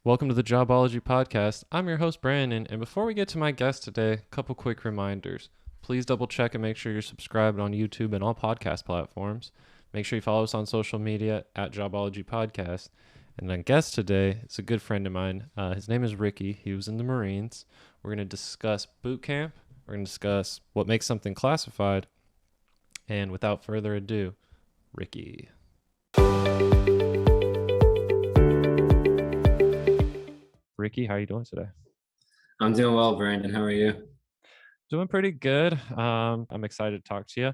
Welcome to the Jobology podcast. I'm your host, Brandon, and before we get to my guest today, a couple quick reminders. Please double check and make sure you're subscribed on YouTube and all podcast platforms. Make sure you follow us on social media at Jobology Podcast. And our guest today is a good friend of mine. His name is Ricky. He was in the Marines. We're going to discuss boot camp. We're going to discuss what makes something classified. And without further ado, Ricky. Ricky, how are you doing today? I'm doing well, Brandon. How are you? Doing pretty good. I'm excited to talk to you.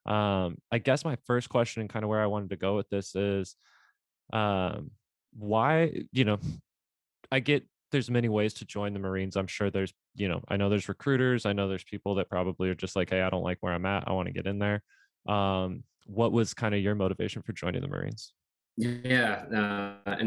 I guess my first question and kind of where I wanted to go with this is why, I get there's many ways to join the Marines. I'm sure there's, I know there's recruiters. I know there's people that probably are just like, hey, I don't like where I'm at. I want to get in there. What was kind of your motivation for joining the Marines? And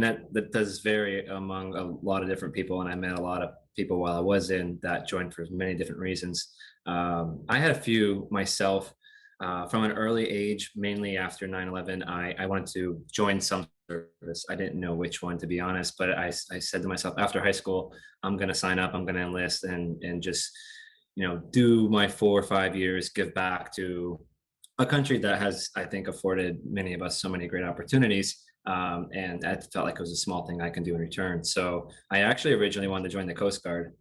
that does vary among a lot of different people, and I met a lot of people while I was in that joined for many different reasons. I had a few myself from an early age, mainly after 9/11. I wanted to join some service. I didn't know which one, to be honest, but I said to myself after high school, I'm going to sign up, I'm going to enlist, and just do my 4 or 5 years, give back to a country that has, I think, afforded many of us so many great opportunities. And I felt like it was a small thing I can do in return. So I actually originally wanted to join the Coast Guard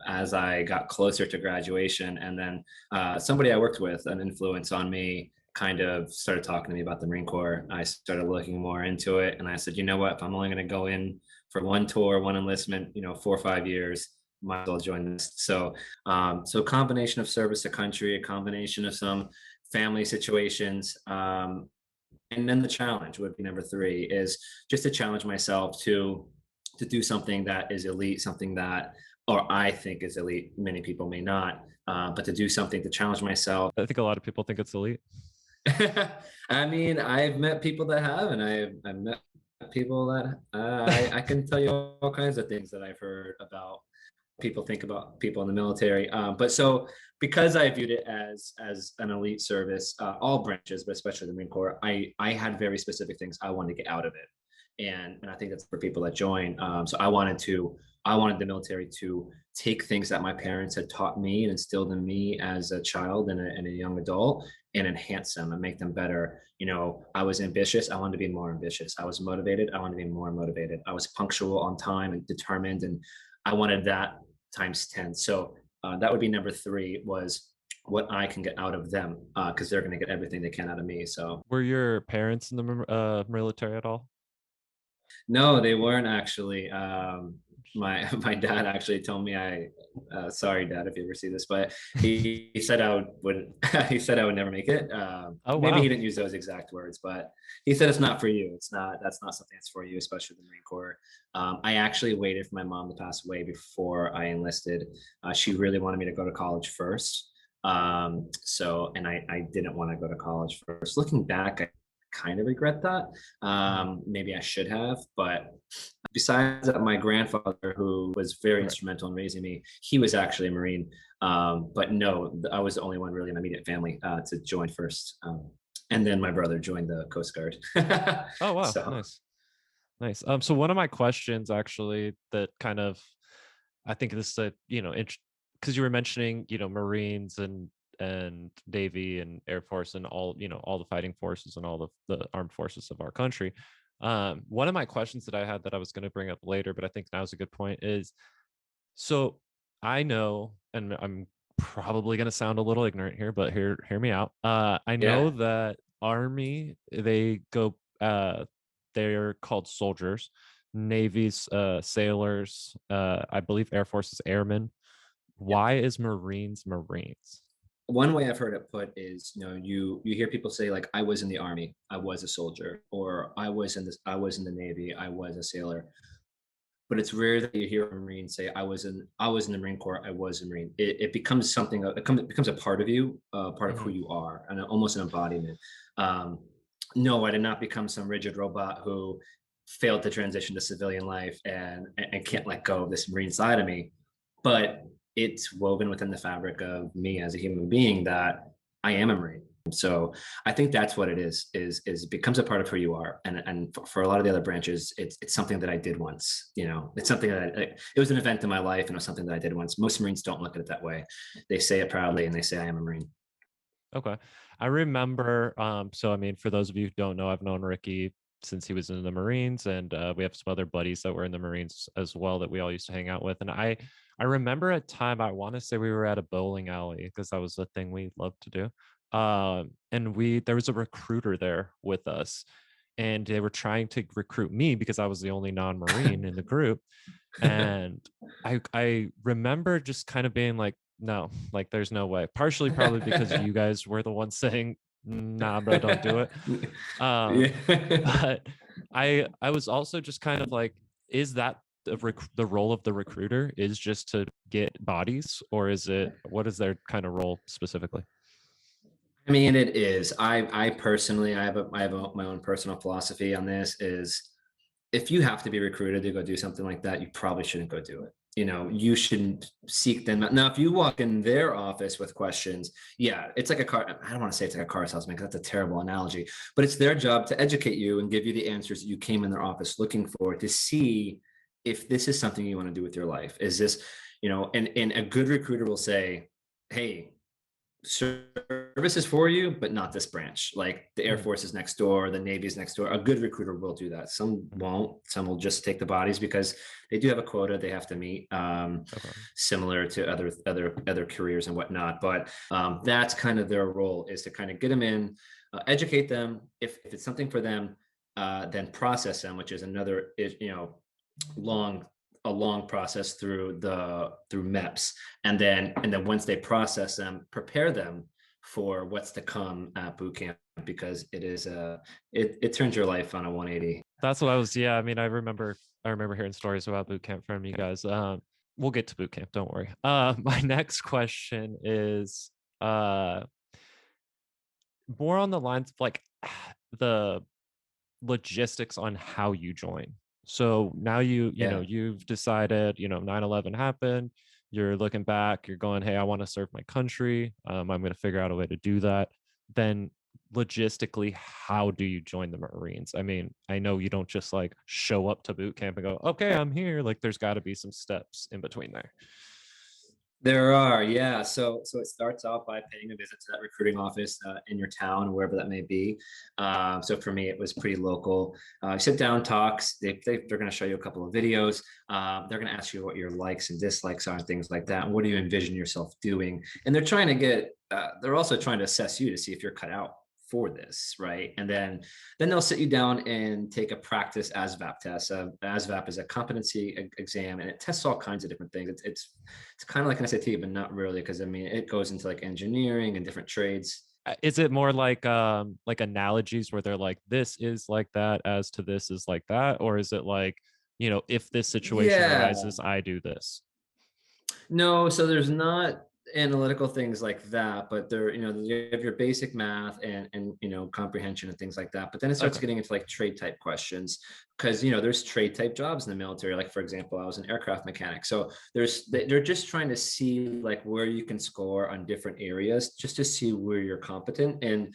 as I got closer to graduation. And then somebody I worked with, an influence on me, kind of started talking to me about the Marine Corps. I started looking more into it. And I said, you know what, if I'm only going to go in for one tour, one enlistment, 4 or 5 years, might as well join this. So combination of service to country, a combination of some family situations, and then the challenge would be number three, is just to challenge myself to do something that is elite, something that, or I think is elite, many people may not, but to do something to challenge myself. I think a lot of people think it's elite. I mean, I've met people that have, and I've met people that I can tell you all kinds of things that I've heard about people think about people in the military. But so because I viewed it as an elite service, all branches, but especially the Marine Corps, I had very specific things I wanted to get out of it. And I think that's for people that join. So I wanted the military to take things that my parents had taught me and instilled in me as a child and a young adult, and enhance them and make them better. I was ambitious. I wanted to be more ambitious. I was motivated. I wanted to be more motivated. I was punctual, on time, and determined. And I wanted that times 10. So that would be number three, was what I can get out of them, because they're going to get everything they can out of me. So Were your parents in the military at all? no, they weren't actually. My dad actually told me, sorry, Dad, if you ever see this, but he said I would he said I would never make it. Oh, Maybe wow. he didn't use those exact words, but he said it's not for you. That's not something that's for you, especially the Marine Corps. I actually waited for my mom to pass away before I enlisted. She really wanted me to go to college first. And I didn't want to go to college first. Looking back, I kind of regret that. Maybe I should have, but besides that, my grandfather, who was very Right. instrumental in raising me, he was actually a Marine. But no, I was the only one really in my immediate family to join first. And then my brother joined the Coast Guard. Oh, wow. So Nice. Nice. So one of my questions actually that kind of, I think this is a, because you were mentioning, Marines and Navy and Air Force and all, all the fighting forces and all the armed forces of our country. One of my questions that I had that I was going to bring up later, but I think now is a good point is, so I know, and I'm probably going to sound a little ignorant here, but hear me out. I know yeah, that Army, they're called soldiers, Navy's sailors, I believe Air Force is airmen. yeah. Why is Marines Marines? One way I've heard it put is, you hear people say, like, I was in the Army, I was a soldier, or I was in the Navy, I was a sailor. But it's rare that you hear a Marine say, I was in the Marine Corps, I was a Marine. It becomes something, it becomes a part of you, part of who Mhm. you are, and almost an embodiment. Um, no, I did not become some rigid robot who failed to transition to civilian life and can't let go of this Marine side of me. But it's woven within the fabric of me as a human being that I am a Marine. So I think that's what it is it becomes a part of who you are. And for a lot of the other branches, it's something that I did once. It's something that it was an event in my life, and it was something that I did once. Most Marines don't look at it that way. They say it proudly, and they say I am a Marine. Okay. I remember, so I mean, for those of you who don't know, I've known Ricky since he was in the Marines, and we have some other buddies that were in the Marines as well that we all used to hang out with. And I remember a time, I want to say we were at a bowling alley because that was the thing we loved to do. And there was a recruiter there with us, and they were trying to recruit me because I was the only non-Marine in the group. And I remember just kind of being like, no, like there's no way. Partially probably because you guys were the ones saying, nah, bro, don't do it. Um, Yeah. but I was also just kind of like, is that the role of the recruiter is just to get bodies, or is it what is their kind of role specifically? I mean, it is. I personally, my own personal philosophy on this is, if you have to be recruited to go do something like that, you probably shouldn't go do it. You shouldn't seek them out. Now, if you walk in their office with questions, yeah, it's like a car. I don't want to say it's like a car salesman because that's a terrible analogy, but it's their job to educate you and give you the answers that you came in their office looking for, to see if this is something you want to do with your life. Is this, and a good recruiter will say, hey, services for you, but not this branch. Like the Air Mhm, Force is next door, the Navy is next door. A good recruiter will do that. Some mhm. won't. Some will just take the bodies because they do have a quota they have to meet, Okay. similar to other careers and whatnot. But that's kind of their role, is to kind of get them in, educate them. If it's something for them, then process them, which is another is long a long process through MEPS, and then once they process them, prepare them for what's to come at boot camp, because it turns your life on a 180. That's what I was. Yeah, I mean, I remember hearing stories about boot camp from you guys. We'll get to boot camp. Don't worry. My next question is uh more on the lines of like the logistics on how you join. So now Yeah. you've decided, 9/11 happened. You're looking back, you're going, hey, I want to serve my country. I'm going to figure out a way to do that. Then logistically, how do you join the Marines? I mean, I know you don't just like show up to boot camp and go, okay, I'm here. Like there's got to be some steps in between there. There are, yeah. So it starts off by paying a visit to that recruiting office in your town, wherever that may be. So for me, it was pretty local. Sit down, talks. They're going to show you a couple of videos. They're going to ask you what your likes and dislikes are, and things like that. And what do you envision yourself doing? And they're trying to get. They're also trying to assess you to see if you're cut out for this, right? And then they'll sit you down and take a practice ASVAB test. ASVAB is a competency exam, and it tests all kinds of different things. It's kind of like an SAT, but not really, because I mean it goes into like engineering and different trades. Is it more like analogies where they're like this is like that as to this is like that, or is it like, if this situation Yeah. arises, I do this? No, so there's not analytical things like that, but you have your basic math and comprehension and things like that. But then it starts Okay. getting into like trade type questions, because there's trade type jobs in the military. Like for example, I was an aircraft mechanic. So they're just trying to see like where you can score on different areas, just to see where you're competent. And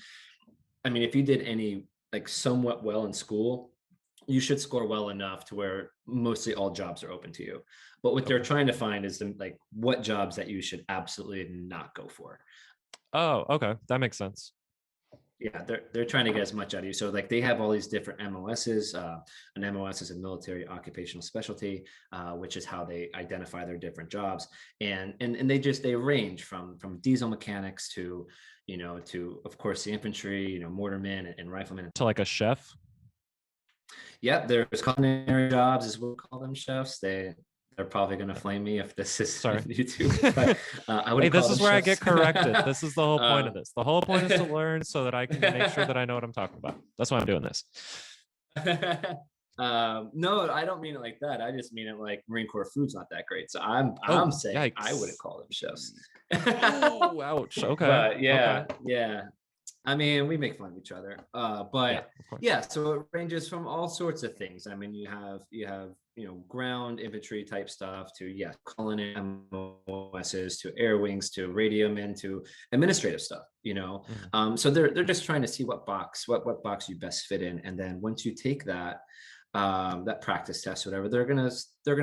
I mean, if you did any like somewhat well in school, you should score well enough to where mostly all jobs are open to you. But what they're Okay. trying to find is like what jobs that you should absolutely not go for. Oh, okay. That makes sense. Yeah, they're trying to get as much out of you. So like they have all these different MOSs. An MOS is a military occupational specialty, which is how they identify their different jobs. And they range from diesel mechanics to to of course the infantry, mortarmen and riflemen. To like a chef. Yep, there's culinary jobs as we'll call them, chefs. They're probably going to flame me if this is Sorry. YouTube, but I Hey, wouldn't call this them is where I get chefs. corrected. This is the whole point of um, this. The whole point is to learn so that I can make sure that I know what I'm talking about. That's why I'm doing this. no, I don't mean it like that. I just mean it like Marine Corps food's not that great. So I'm Oh, saying I wouldn't yikes. call them chefs. Oh, ouch. Okay. But Okay. yeah. I mean, we make fun of each other. Yeah, But of course. yeah, so it ranges from all sorts of things. I mean, you have ground infantry type stuff to, yeah, calling in MOSs to air wings to radio men to administrative stuff. Mhm. So they're just trying to see what box you best fit in, and then once you take that practice test, whatever, they're gonna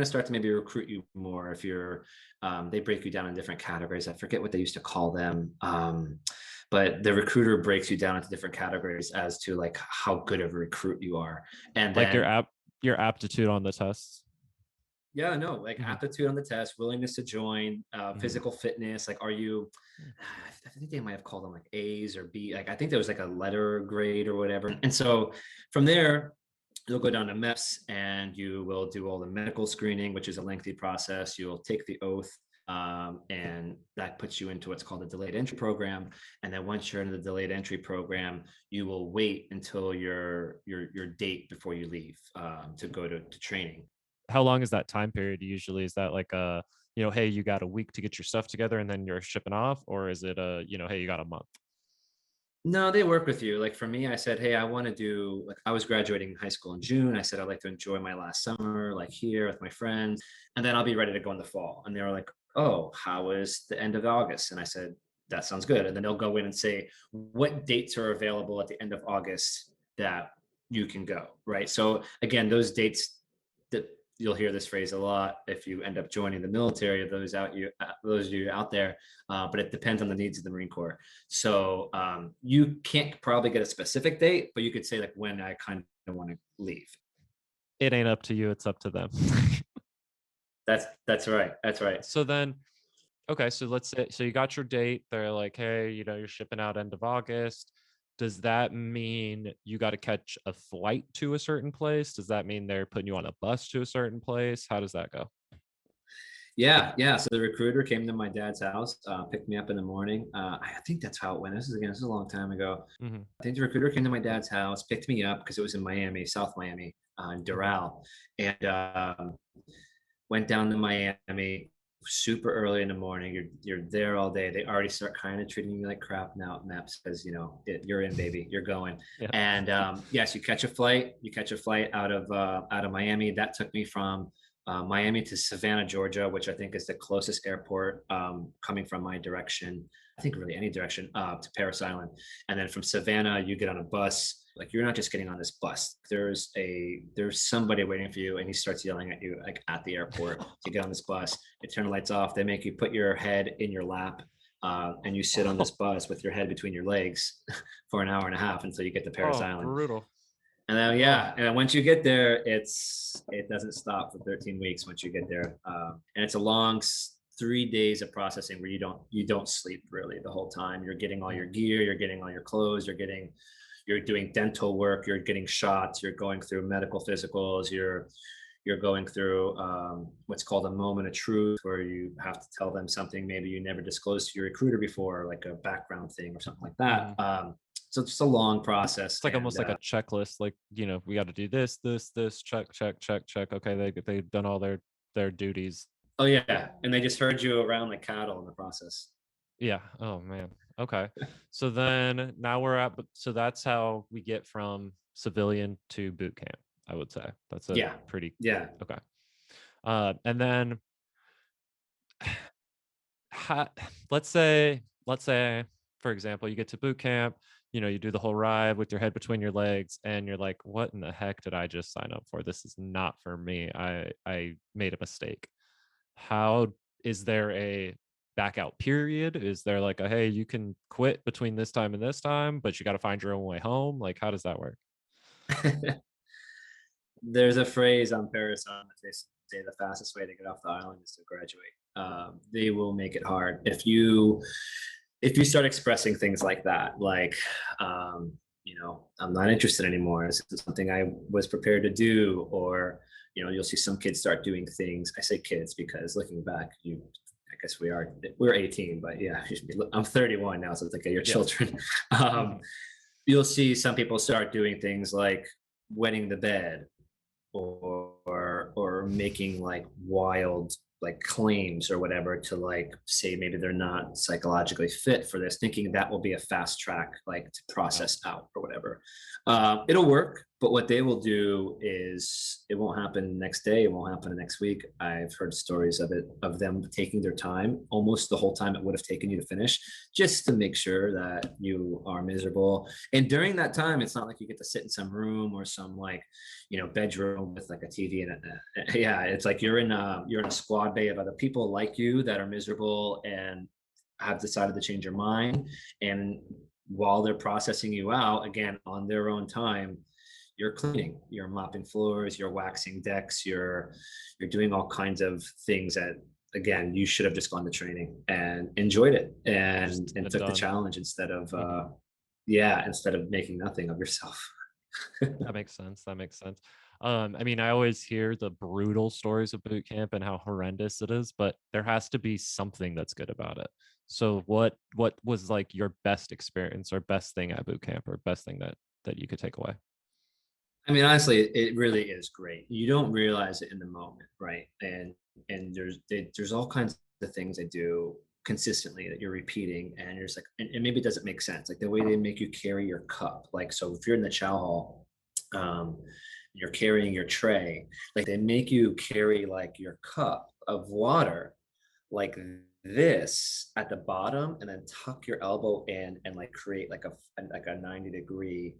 start to maybe recruit you more if you're. They break you down in different categories. I forget what they used to call them. But the recruiter breaks you down into different categories as to like how good of a recruit you are. And Like then, your aptitude on the tests. yeah, no, like Mhm. aptitude on the test, willingness to join, Mhm. physical fitness. Like, are you? Mm. I think they might have called them like A's or B. Like, I think there was like a letter grade or whatever. And so from there, you'll go down to MEPS and you will do all the medical screening, which is a lengthy process. You'll take the oath, and that puts you into what's called the delayed entry program. And then once you're in the delayed entry program, you will wait until your date before you leave, to go to training. How long is that time period usually? Is that like a, hey, you got a week to get your stuff together and then you're shipping off, or is it a, hey, you got a month? No, they work with you. Like for me, I said, hey, I want to do, like, I was graduating high school in June. I said, I'd like to enjoy my last summer, like here with my friends, and then I'll be ready to go in the fall. And they were like, oh, how is the end of August? And I said, that sounds good. And then they'll go in and say, what dates are available at the end of August that you can go, right? So again, those dates, that you'll hear this phrase a lot if you end up joining the military, those of you out there, but it depends on the needs of the Marine Corps. So you can't probably get a specific date, but you could say like when I kind of want to leave. It ain't up to you, it's up to them. That's right. That's right. So then, okay, so let's say, so you got your date. They're like, hey, you're shipping out end of August. Does that mean you got to catch a flight to a certain place? Does that mean they're putting you on a bus to a certain place? How does that go? Yeah, yeah. So the recruiter came to my dad's house, picked me up in the morning. I think that's how it went. This is a long time ago. Hmm. I think the recruiter came to my dad's house, picked me up because it was in Miami, South Miami, in Hmm. Doral, and went down to Miami super early in the morning. You're there all day. They already start kind of treating you like crap now at MEPS because you're in, baby, you're going. Yeah. And yes, you catch a flight. You catch a flight out of Miami. That took me from Miami to Savannah, Georgia, which I think is the closest airport, coming from my direction. I think really any direction, to Paris Island. And then from Savannah, you get on a bus. Like, you're not just getting on this bus. There's somebody waiting for you, and he starts yelling at you like at the airport to get on this bus. They turn the lights off. They make you put your head in your lap, and you sit on this Oh, bus with your head between your legs for an hour and a half until you get to Paris oh, Island. brutal. And then, Oh, yeah, and then once you get there, it doesn't stop for 13 weeks once you get there, and it's a long 3 days of processing where you don't sleep really the whole time. You're getting all your mm. gear, you're getting all your clothes, you're doing dental work, you're getting shots, you're going through medical physicals, you're going through, what's called a moment of truth, where you have to tell them something maybe you never disclosed to your recruiter before, like a background thing or something like that. Mhm. So it's just a long process, It's like and almost like a checklist. Like, we got to do this, this, check, check, check, check. Okay, they've done all their duties. oh yeah, and they just herd you around like cattle in the process. Yeah. Oh man. Okay. So then now we're at, so that's how we get from civilian to boot camp. I would say that's a Yeah, pretty yeah, okay. And then ha, let's say, for example, you get to boot camp. You do the whole ride with your head between your legs, and you're like, "What in the heck did I just sign up for? This is not for me. I made a mistake." How is there a back out period? Is there like a, hey, you can quit between this time and this time, but you got to find your own way home? Like, how does that work? yeah. There's a phrase on Paris on that they say the fastest way to get off the island is to graduate. They will make it hard if you start expressing things like that, like, I'm not interested anymore. This is something I was prepared to do, or you'll see some kids start doing things. I say kids because looking back, I guess we're 18, but yeah, I'm 31 now, so it's like your Yeah. children. Hmm. um, you'll see some people start doing things like wetting the bed, or making like wild like claims or whatever, to like say maybe they're not psychologically fit for this, thinking that will be a fast track like to Wow. process out or whatever. It'll work. But what they will do is it won't happen next day, it won't happen the next week. I've heard stories of it, of them taking their time, almost the whole time it would have taken you to finish, just to make sure that you are miserable. And during that time, it's not like you get to sit in some room or some like, bedroom with like a TV and yeah, it's like you're in a squad bay of other people like you that are miserable and have decided to change your mind. And while they're processing you out again on their own time, you're cleaning, you're mopping floors, you're waxing decks, you're doing all kinds of things that again you should have just gone to training and enjoyed it and Just and been took the done. challenge instead of Mhm. yeah, instead of making nothing of yourself. That makes sense, that makes sense. I mean, I always hear the brutal stories of boot camp and how horrendous it is, but there has to be something that's good about it. So what was, like, your best experience or best thing at boot camp or best thing that you could take away? I mean, honestly, it really is great. You don't realize it in the moment, right? And there's all kinds of things they do consistently that you're repeating, and you're just like, and maybe it doesn't make sense, like the way they make you carry your cup. Like, so if you're in the chow hall, you're carrying your tray, like they make you carry like your cup of water like this at the bottom, and then tuck your elbow in and like create like a 90-degree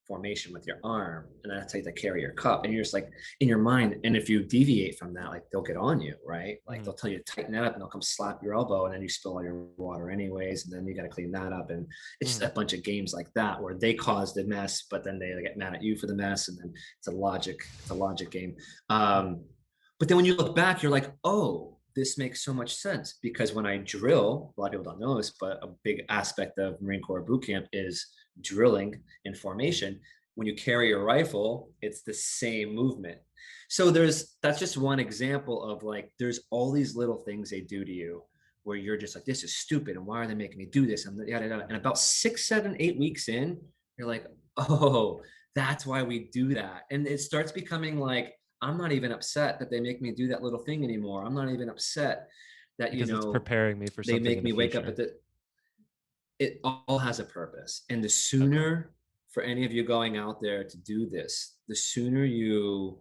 formation with your arm, and that's how they carry your cup. And you're just like in your mind, and if you deviate from that, like they'll get on you, right? Like Mhm, they'll tell you to tighten that up, and they'll come slap your elbow, and then you spill all your water anyways, and then you got to clean that up. And it's just mhm, a bunch of games like that where they cause the mess, but then they get mad at you for the mess, and then it's a logic game. But then when you look back, you're like, oh, this makes so much sense, because when I drill, a lot of people don't know this, but a big aspect of Marine Corps boot camp is drilling in formation. When you carry a rifle, it's the same movement. So that's just one example of like there's all these little things they do to you where you're just like, this is stupid, and why are they making me do this? And yada, yada. And about 6, 7, 8 weeks in, you're like, oh, that's why we do that. And it starts becoming like, I'm not even upset that they make me do that little thing anymore. I'm not even upset that, because it's preparing me for they something in make the me wake up future. at the it all has a purpose. And the Okay. sooner, for any of you going out there to do this, the sooner you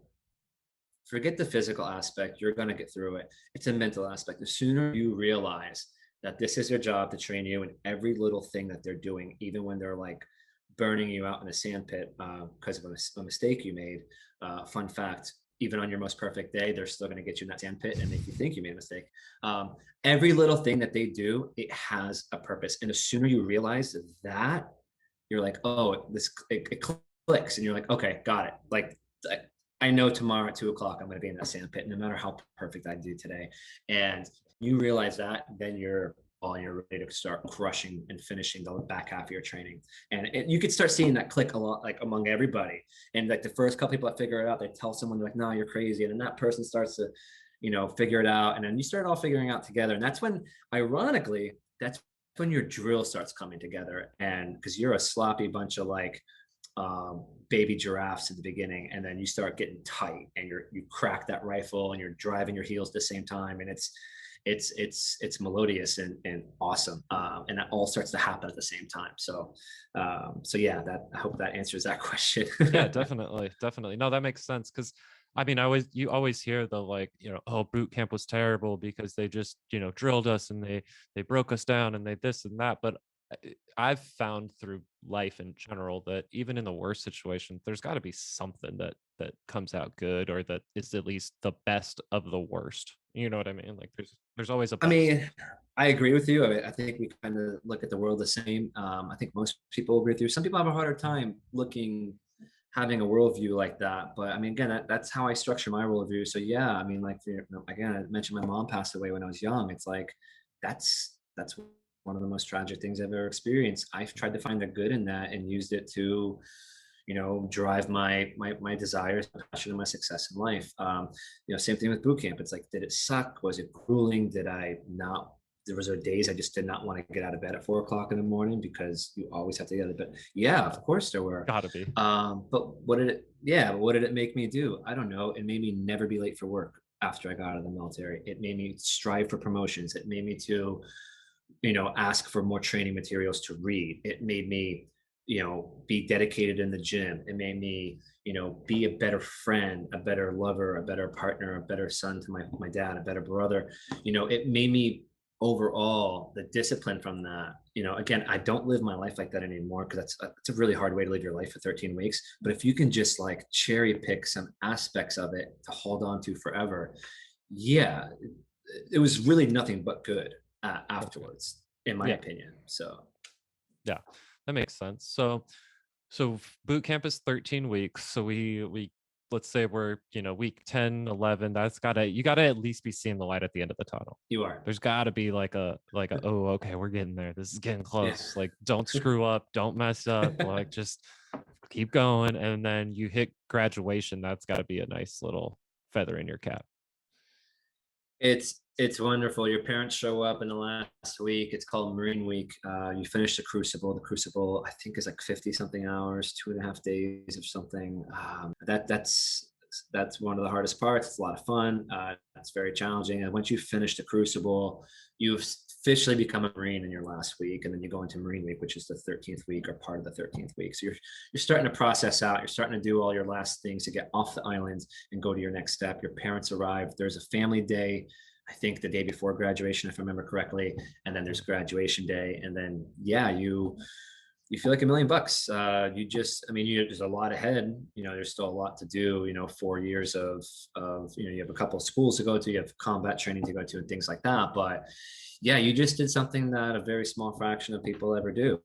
forget the physical aspect, you're going to get through it. It's a mental aspect. The sooner you realize that this is their job to train you in every little thing that they're doing, even when they're like burning you out in a sand pit because of a mistake you made. Fun fact, even on your most perfect day, they're still going to get you in that sand pit and make you think you made a mistake. Um, every little thing that they do, it has a purpose. And the sooner you realize that, you're like, oh, it clicks, and you're like, okay, got it. Like, I know tomorrow at 2 o'clock I'm going to be in that sand pit, no matter how perfect I do today. And you realize that, then you're ready to start crushing and finishing the back half of your training. And you could start seeing that click a lot, like among everybody. And like the first couple people that figure it out, they tell someone like, "No, you're crazy," and then that person starts to, figure it out, and then you start all figuring out together. And that's when, ironically, that's when your drill starts coming together, and because you're a sloppy bunch of like baby giraffes at the beginning, and then you start getting tight, and you crack that rifle, and you're driving your heels at the same time, and it's melodious and awesome, and that all starts to happen at the same time. So yeah, that I hope that answers that question. Yeah, definitely, definitely. No, that makes sense because I mean, you always hear the like, oh, boot camp was terrible because they just, drilled us and they broke us down and they this and that. But I've found through life in general that even in the worst situation, there's got to be something that comes out good or that is at least the best of the worst. You know what I mean? Like there's always a I best. mean, I agree with you. I think we kind of look at the world the same. I think most people agree with you. Some people have a harder time having a worldview like that. But I mean, again, that's how I structure my worldview. So yeah, I mean, like again, I mentioned my mom passed away when I was young. It's like that's one of the most tragic things I've ever experienced. I've tried to find the good in that and used it to, drive my desires, my passion, and my success in life. Same thing with boot camp. It's like, did it suck? Was it grueling? Did I not? There was days I just did not want to get out of bed at 4 o'clock in the morning, because you always have to get out of bed. Yeah, of course there were. Gotta be. But what did it make me do? I don't know. It made me never be late for work after I got out of the military. It made me strive for promotions. It made me to, ask for more training materials to read. It made me, be dedicated in the gym. It made me, be a better friend, a better lover, a better partner, a better son to my dad, a better brother. It made me overall the discipline from that. Again, I don't live my life like that anymore because it's a really hard way to live your life for 13 weeks. But if you can just like cherry pick some aspects of it to hold on to forever, yeah, it was really nothing but good Okay. afterwards, in my Yeah. opinion. So Yeah. That makes sense. So boot camp is 13 weeks. So we let's say we're, week 10, 11. You gotta at least be seeing the light at the end of the tunnel. you are. There's gotta be like a, oh, okay, we're getting there. This is getting Yeah. close. Like, don't screw up, don't mess up, like just keep going. And then you hit graduation. That's gotta be a nice little feather in your cap. It's wonderful. Your parents show up in the last week. It's called Marine Week. You finish the Crucible. The Crucible, I think, is like 50 something hours, 2.5 days of something. That's one of the hardest parts. It's a lot of fun. It's very challenging. And once you finish the Crucible, you've officially become a Marine in your last week, and then you go into Marine Week, which is the 13th week or part of the 13th week. So you're starting to process out. You're starting to do all your last things to get off the island and go to your next step. Your parents arrive. There's a family day, I think the day before graduation, if I remember correctly, and then there's graduation day, and then yeah, you feel like $1 million. I mean, there's a lot ahead. There's still a lot to do. 4 years of you have a couple of schools to go to, you have combat training to go to, and things like that. But yeah, you just did something that a very small fraction of people ever do,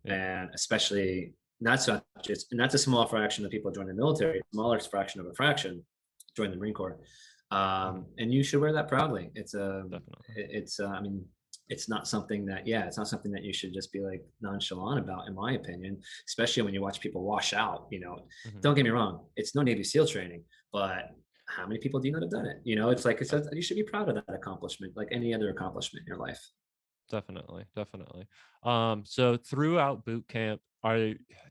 Yeah. and especially not so just, and that's a small fraction of people join the military, smaller fraction of a fraction join the Marine Corps. Mhm. And you should wear that proudly. Definitely. I mean, it's not something that, yeah, it's not something that you should just be like nonchalant about, in my opinion, especially when you watch people wash out. Mhm. Don't get me wrong, it's no Navy SEAL training, but how many people do you know have done it? It's like, you should be proud of that accomplishment, like any other accomplishment in your life. Definitely, definitely. So throughout boot camp,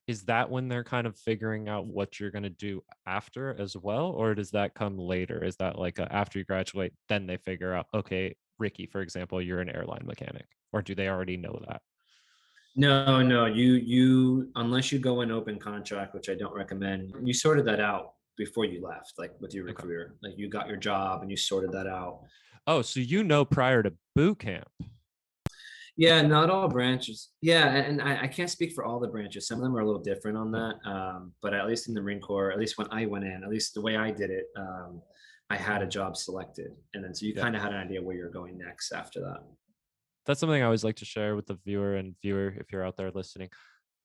is that when they're kind of figuring out what you're going to do after as well, or does that come later? Is that like after you graduate, then they figure out, okay, Ricky, for example, you're an airline mechanic, or do they already know that? No, no, you unless you go in open contract, which I don't recommend, you sorted that out before you left, like with your Okay. recruiter. Like you got your job and you sorted that out. Oh, so prior to boot camp. Yeah, not all branches. Yeah, and I can't speak for all the branches. Some of them are a little different on Yeah. that. But at least in the Marine Corps, at least when I went in, at least the way I did it, I had a Mhm. job selected, and then so you Yeah. kind of had an idea where you're going next after that. That's something I always like to share with the viewer, if you're out there listening.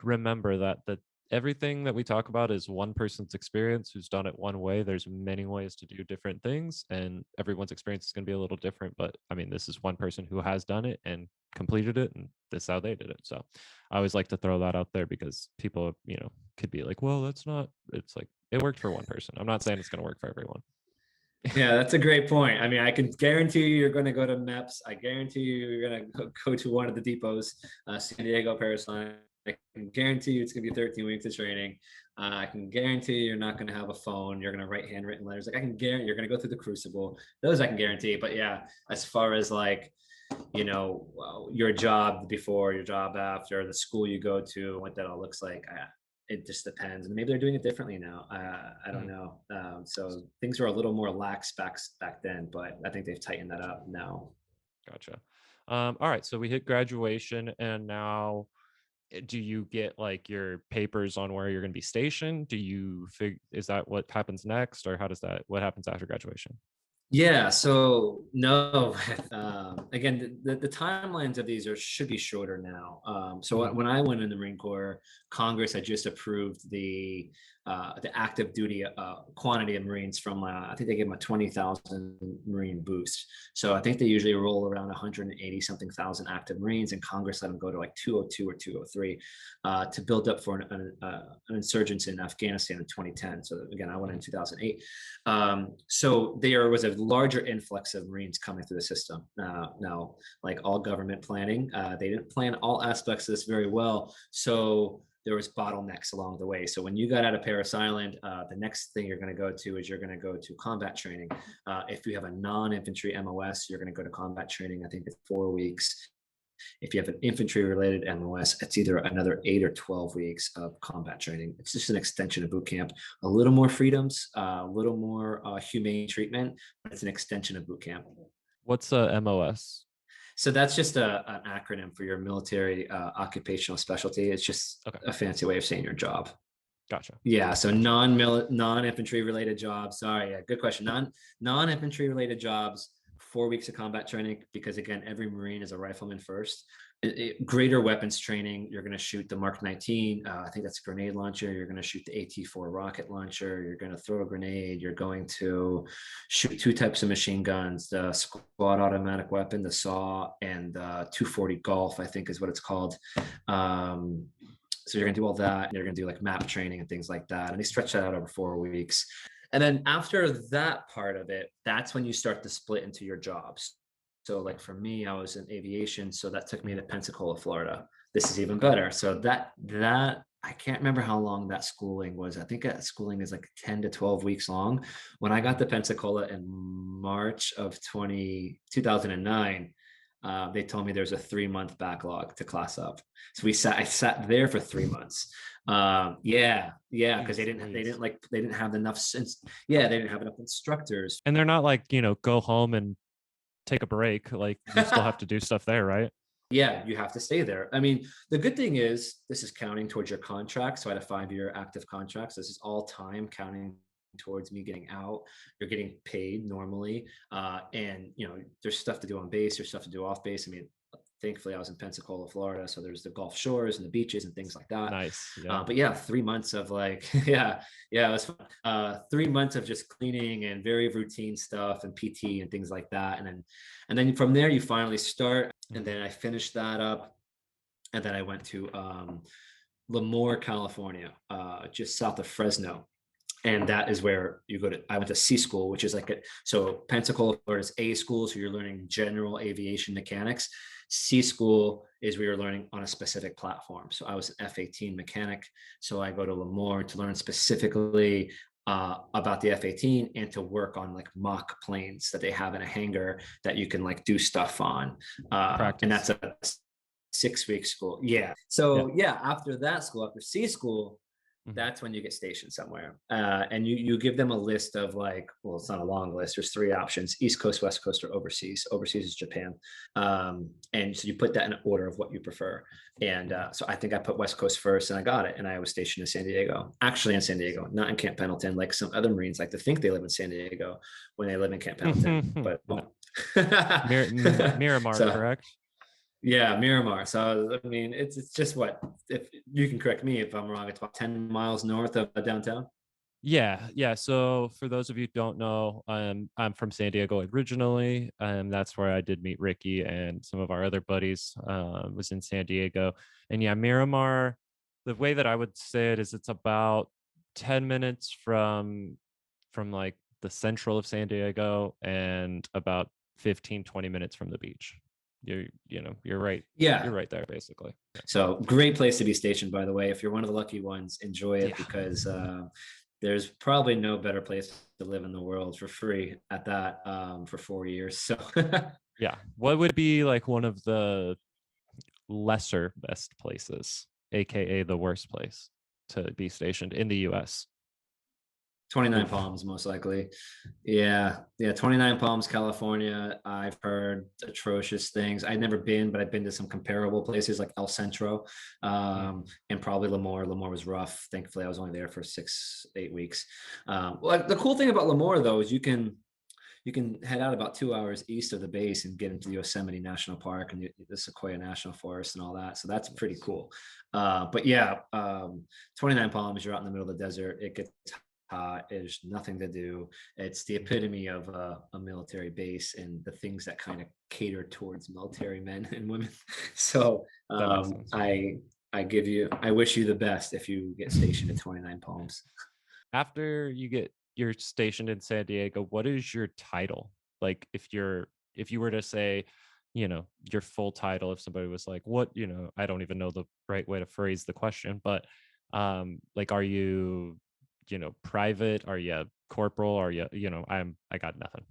Remember that everything that we talk about is one person's experience who's done it one way. There's many ways to do different things, and everyone's experience is going to be a little different. But I mean, this is one person who has done it and completed it, and this is how they did it. So I always like to throw that out there because people, could be like, well, that's not, it's like it worked for one person. I'm not saying it's going to work for everyone. Yeah, that's a great point. I mean, I can guarantee you you're going to go to MEPS. I guarantee you you're going to go to one of the depots, San Diego, Paris Line. I can guarantee you it's going to be 13 weeks of training. I can guarantee you're not going to have a phone. You're going to write handwritten letters. Like I can guarantee you're going to go through the crucible. Those I can guarantee. But yeah, as far as like, your job before, your job after, the school you go to, what that all looks like, it just depends. And maybe they're doing it differently now. I don't Mhm. know. So things were a little more lax back then, but I think they've tightened that up now. Gotcha. All right, so we hit graduation, and now do you get like your papers on where you're going to be stationed? Is that what happens next, or what happens after graduation? Yeah, so no, again, the timelines of these should be shorter now. So Mhm. when I went in the Marine Corps, Congress had just approved the active duty quantity of Marines from I think they gave them a 20,000 Marine boost. So I think they usually roll around 180 something thousand active Marines, and Congress let them go to like 202 or 203 to build up for an insurgency in Afghanistan in 2010. So again, I went in Mhm. 2008. So there was a larger influx of Marines coming through the system. Now, like all government planning, they didn't plan all aspects of this very well. So there was bottlenecks along the way. So when you got out of Paris Island, the next thing you're going to go to is you're going to go to combat training. If you have a non-infantry MOS, you're going to go to combat training. I think it's 4 weeks. If you have an infantry related MOS, it's either another 8 or 12 weeks of combat training. It's just an extension of boot camp, a little more freedoms, a little more humane treatment, but it's an extension of boot camp. What's a MOS? So that's just an acronym for your military occupational specialty. It's just Okay, a fancy way of saying your job. gotcha, Yeah, so gotcha. non-infantry related jobs. Sorry, yeah, good question. Non-infantry related jobs, 4 weeks of combat training, because again, every Marine is a rifleman first. Greater weapons training. You're going to shoot the Mark 19. I think that's a grenade launcher. You're going to shoot the AT-4 rocket launcher. You're going to throw a grenade. You're going to shoot two types of machine guns: the squad automatic weapon, the SAW, and 240 Golf, I think is what it's called. So you're going to do all that. And you're going to do like map training and things like that. And they stretch that out over 4 weeks. And then after that part of it, that's when you start to split into your jobs. So like for me, I was in aviation, so that took me to Pensacola, Florida. This is even Okay. better. So that I can't remember how long that schooling was. I think that schooling is like 10 to 12 weeks long. When I got Mhm. to Pensacola in March of 2009, they told me there's a 3 month backlog to class up. So I sat there for 3 months. Yeah, because Jeez they Louise. didn't like, they didn't have enough since, yeah, they didn't have enough instructors. And they're not like, go home and take a break. Like you still have to do stuff there, right? Yeah, you have to stay there. I mean, the good thing is this is counting towards your contract. So I had a 5 year active contract. So this is all time counting towards me getting out. You're getting paid normally. And there's stuff to do on base, there's stuff to do off base. I mean, thankfully I was in Pensacola, Florida. So there's the Gulf Shores and the beaches and things like that. Nice. Yeah. But yeah, 3 months of like, yeah, it was fun. 3 months of just cleaning and very routine stuff and PT and things like that. And then from there you finally start. And Mhm. then I finished that up. And then I went to Lemoore, California, just south of Fresno. And that is where you go to. I went to C school, which is like so Pensacola, Florida is A school. So you're learning general aviation mechanics. C school is where you're learning on a specific platform. So I was an F-18 mechanic. So I go to Lemoore to learn specifically about the F-18 and to work on like mock planes that they have in a hangar that you can like do stuff on. And Practice. that's a 6 week school. Yeah. Yeah. So yeah, after that school, after C school, Mhm. that's when you get stationed somewhere. And you give them a list of like, well, it's not a long list. There's three options: East Coast, West Coast, or overseas. Overseas is Japan. And so you put that in order of what you prefer. And Mhm. so I think I put West Coast first and I got it. And I was stationed in San Diego, actually in San Diego, not in Camp Pendleton, like some other Marines like to think they live in San Diego when they live in Camp Pendleton, but No. well. Miramar, So correct? yeah, Miramar. So I mean, it's just what, if you can correct me if I'm wrong. It's about 10 miles north of downtown. Yeah, yeah. So for those of you who don't know, I'm from San Diego originally. That's where I did meet Ricky and some of our other buddies. Was in San Diego, and yeah, Miramar. The way that I would say it is, it's about 10 minutes from like the central of San Diego, and about 15-20 minutes from the beach. You're right. You're Yeah. right there, basically. So great place to be stationed, by the way. If you're one of the lucky ones, enjoy it Yeah. because there's probably no better place to live in the world for free at that for 4 years. So Yeah. What would be like one of the lesser best places, aka the worst place to be stationed in the US? 29 Oof. Palms, most likely. Yeah, 29 Palms, California. I've heard atrocious things. I've never been, but I've been to some comparable places like El Centro, Mm. and probably Lemoore. Lemoore was rough. Thankfully, I was only there for 8 weeks. Well, the cool thing about Lemoore, though, is you can head out about 2 hours east of the base and get into the Yosemite National Park and the Sequoia National Forest and all that. So that's pretty Nice. cool. But yeah, 29 Palms, you're out in the middle of the desert. It gets there's nothing to do. It's the Mhm. epitome of a military base and the things that kind of cater towards military men and women. So That makes sense. I wish you the best if you get stationed at 29 Palms. After you're stationed in San Diego, what is your title? Like if you were to say, your full title, if somebody was like, what, I don't even know the right way to phrase the question, but like are you, private? Are you corporal? Are you, I got nothing.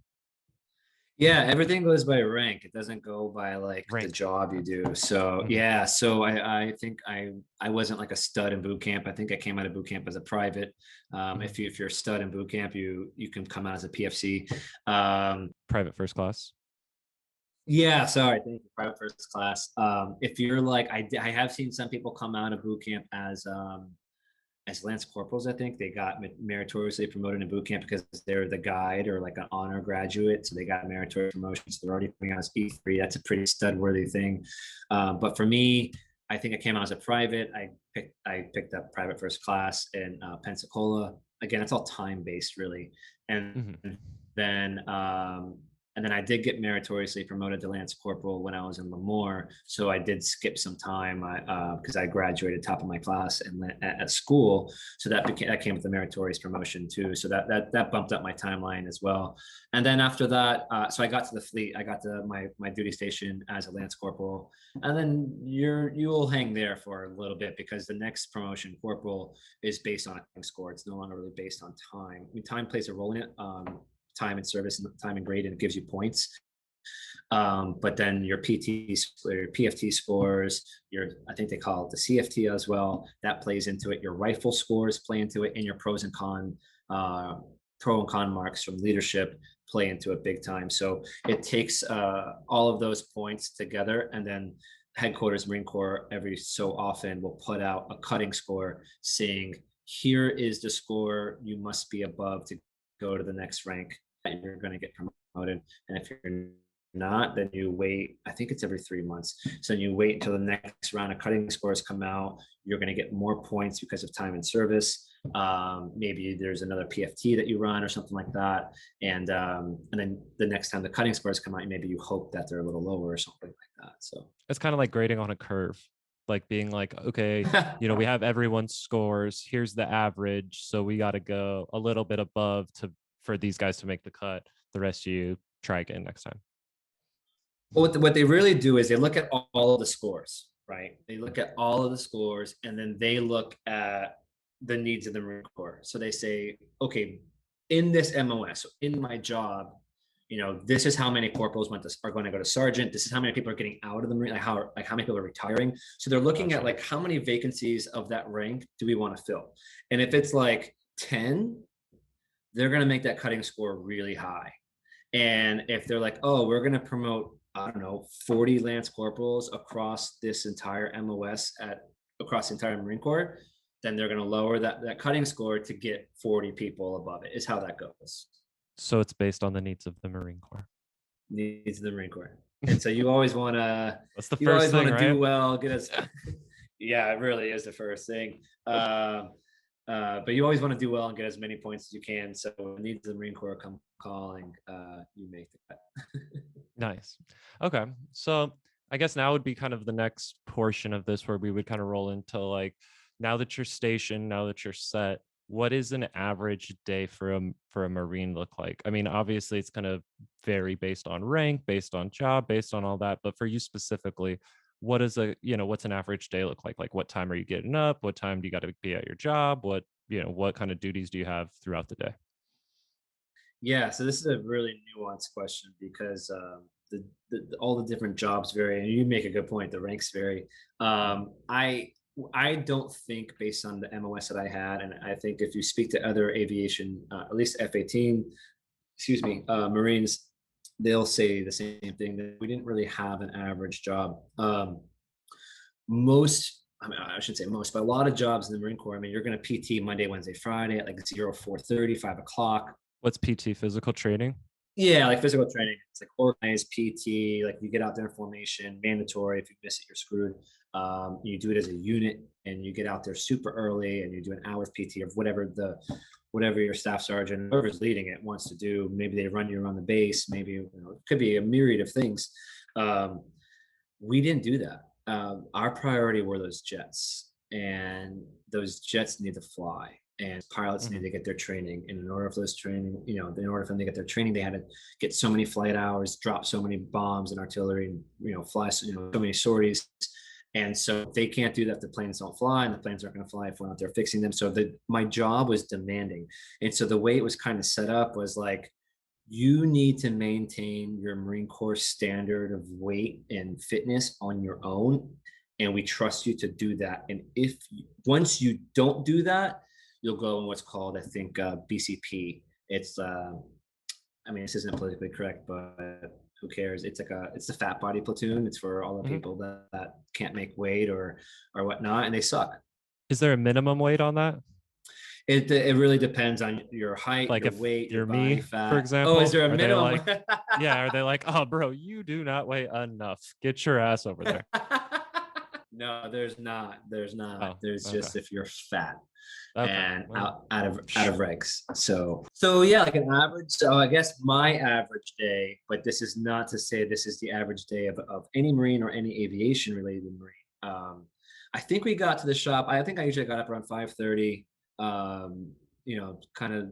Yeah, everything goes by rank. It doesn't go by like the Rank. job you do. So Mhm, yeah, so I think I wasn't like a stud in boot camp. I think I came out of boot camp as a private. mhm. If you're a stud in boot camp, you can come out as a PFC. Um, Private first class. yeah, sorry, thank you. Private first class. If you're like I have seen some people come out of boot camp as lance corporals. I think they got meritoriously promoted in boot camp because they're the guide or like an honor graduate, so they got meritorious promotions. So they're already coming out as E3. That's a pretty stud worthy thing. But for me, I think I came out as a private. I picked up private first class in Pensacola. Again, it's all time based really, and Mhm. then um, and then I did get meritoriously promoted to Lance Corporal when I was in Lemoore. So I did skip some time because I graduated top of my class at school. So that came with the meritorious promotion too. So that bumped up my timeline as well. And then after that, so I got to the fleet. I got to my duty station as a Lance Corporal, and then you will hang there for a little bit because the next promotion, Corporal, is based on a score. It's no longer really based on time. I mean, time plays a role in it. Time and service and time and grade, and it gives you points. But then your PT, your PFT scores, your I think they call it the CFT as well. That plays into it. Your rifle scores play into it, and your uh, pro and con marks from leadership play into it big time. So it takes all of those points together, and then headquarters Marine Corps every so often will put out a cutting score saying, here is the score you must be above to go to the next rank that you're going to get promoted. And if you're not, then you wait. I think it's every 3 months. So you wait until the next round of cutting scores come out. You're going to get more points because of time and service. Maybe there's another PFT that you run or something like that. And then the next time the cutting scores come out, maybe you hope that they're a little lower or something like that. So It's kind of like grading on a curve, like being like, okay, we have everyone's scores. Here's the average, so we got to go a little bit above to for these guys to make the cut. The rest of you try again next time. what they really do is they look at all of the scores, right? They look at all of the scores and then they look at the needs of the Marine Corps. So they say, okay, in this MOS, in my job, this is how many corporals are going to go to sergeant. This is how many people are getting out of the Marine, like how many people are retiring. So they're looking at Gotcha. like how many vacancies of that rank do we want to fill? And if it's like 10, they're going to make that cutting score really high. And if they're like, oh, we're going to promote, I don't know, 40 Lance Corporals across this entire MOS across the entire Marine Corps, then they're going to lower that cutting score to get 40 people above it, is how that goes. So it's based on the needs of the Marine Corps. Needs of the Marine Corps. And so you always want to, That's the you first always want thing, to do right? well, get us. Yeah, it really is the first thing. But you always want to do well and get as many points as you can. So when needs of the Marine Corps come calling, you make the cut. Nice. Okay. So I guess now would be kind of the next portion of this where we would kind of roll into like now that you're stationed, now that you're set, what is an average day for a Marine look like? I mean, obviously it's going to vary based on rank, based on job, based on all that. But for you specifically, what is what's an average day look like? Like what time are you getting up? What time do you got to be at your job? What kind of duties do you have throughout the day? Yeah, so this is a really nuanced question because all the different jobs vary, and you make a good point. The ranks vary. I don't think based on the MOS that I had, and I think if you speak to other aviation, at least F-18, excuse me, Marines, they'll say the same thing that we didn't really have an average job. Most I mean, I shouldn't say most, but a lot of jobs in the Marine Corps. I mean, you're going to PT Monday, Wednesday, Friday at like 04:30, 5 o'clock. What's PT physical training? Yeah, like physical training. It's like organized PT, like you get out there in formation, mandatory. If you miss it, you're screwed. You do it as a unit and you get out there super early and you do an hour of PT or whatever your staff sergeant, whoever's leading it wants to do. Maybe they run you around the base, maybe it could be a myriad of things. Um, we didn't do that. Our priority were those jets, and those jets need to fly, and pilots need Mhm. to get their training. And in order for those training, in order for them to get their training, they had to get so many flight hours, drop so many bombs and artillery, and fly so many sorties. And so they can't do that if the planes don't fly, and the planes aren't going to fly if we're not there fixing them. So my job was demanding, and so the way it was kind of set up was like you need to maintain your Marine Corps standard of weight and fitness on your own. And we trust you to do that. And if once you don't do that, you'll go in what's called, I think, BCP. It's, I mean, this isn't politically correct, but who cares? It's the fat body platoon. It's for all the Mhm. people that can't make weight or whatnot, and they suck. Is there a minimum weight on that? It really depends on your height, Like your if weight, your you're body me, for fat. Oh, is example, there a are they minimum? like, yeah, are they like, oh, bro, you do not weigh enough. Get your ass over there. No, there's not. There's not. Oh, There's okay. just if you're fat Okay. and Well, out of regs. So yeah, like an average. So I guess my average day, but this is not to say this is the average day of any Marine or any aviation related Marine. I think we got to the shop. I think I usually got up around 5:30. Kind of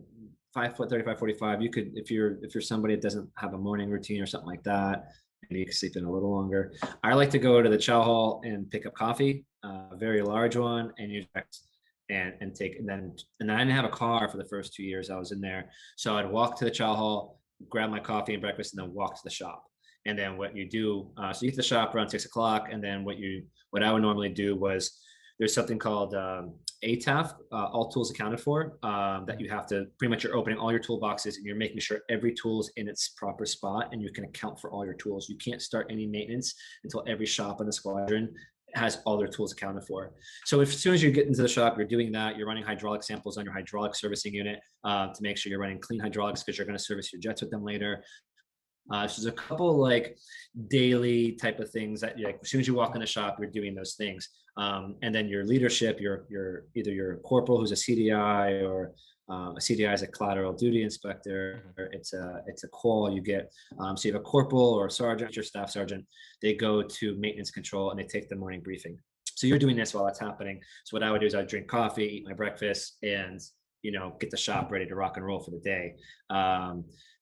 5 foot 35, 45. You could, if you're somebody that doesn't have a morning routine or something like that, maybe you can sleep in a little longer. I like to go to the chow hall and pick up coffee, a very large one, and you and take and then I didn't have a car for the first 2 years I was in there, so I'd walk to the chow hall, grab my coffee and breakfast, and then walk to the shop. And then what you do, so you get to the shop around 6 o'clock, and then what I would normally do was there's something called ATAF, all tools accounted for, that you have to pretty much you're opening all your toolboxes and you're making sure every tool is in its proper spot and you can account for all your tools. You can't start any maintenance until every shop in the squadron has all their tools accounted for. So as soon as you get into the shop, you're doing that. You're running hydraulic samples on your hydraulic servicing unit to make sure you're running clean hydraulics because you're going to service your jets with them later. So there's a couple like daily type of things that like as soon as you walk in the shop, you're doing those things. And then your leadership, your either your corporal who's a CDI or a CDI is a collateral duty inspector. mhm. It's a call you get. So you have a corporal or a sergeant, your staff sergeant. They go to maintenance control and they take the morning briefing. So you're doing this while that's happening. So what I would do is I'd drink coffee, eat my breakfast, and get the shop ready to rock and roll for the day.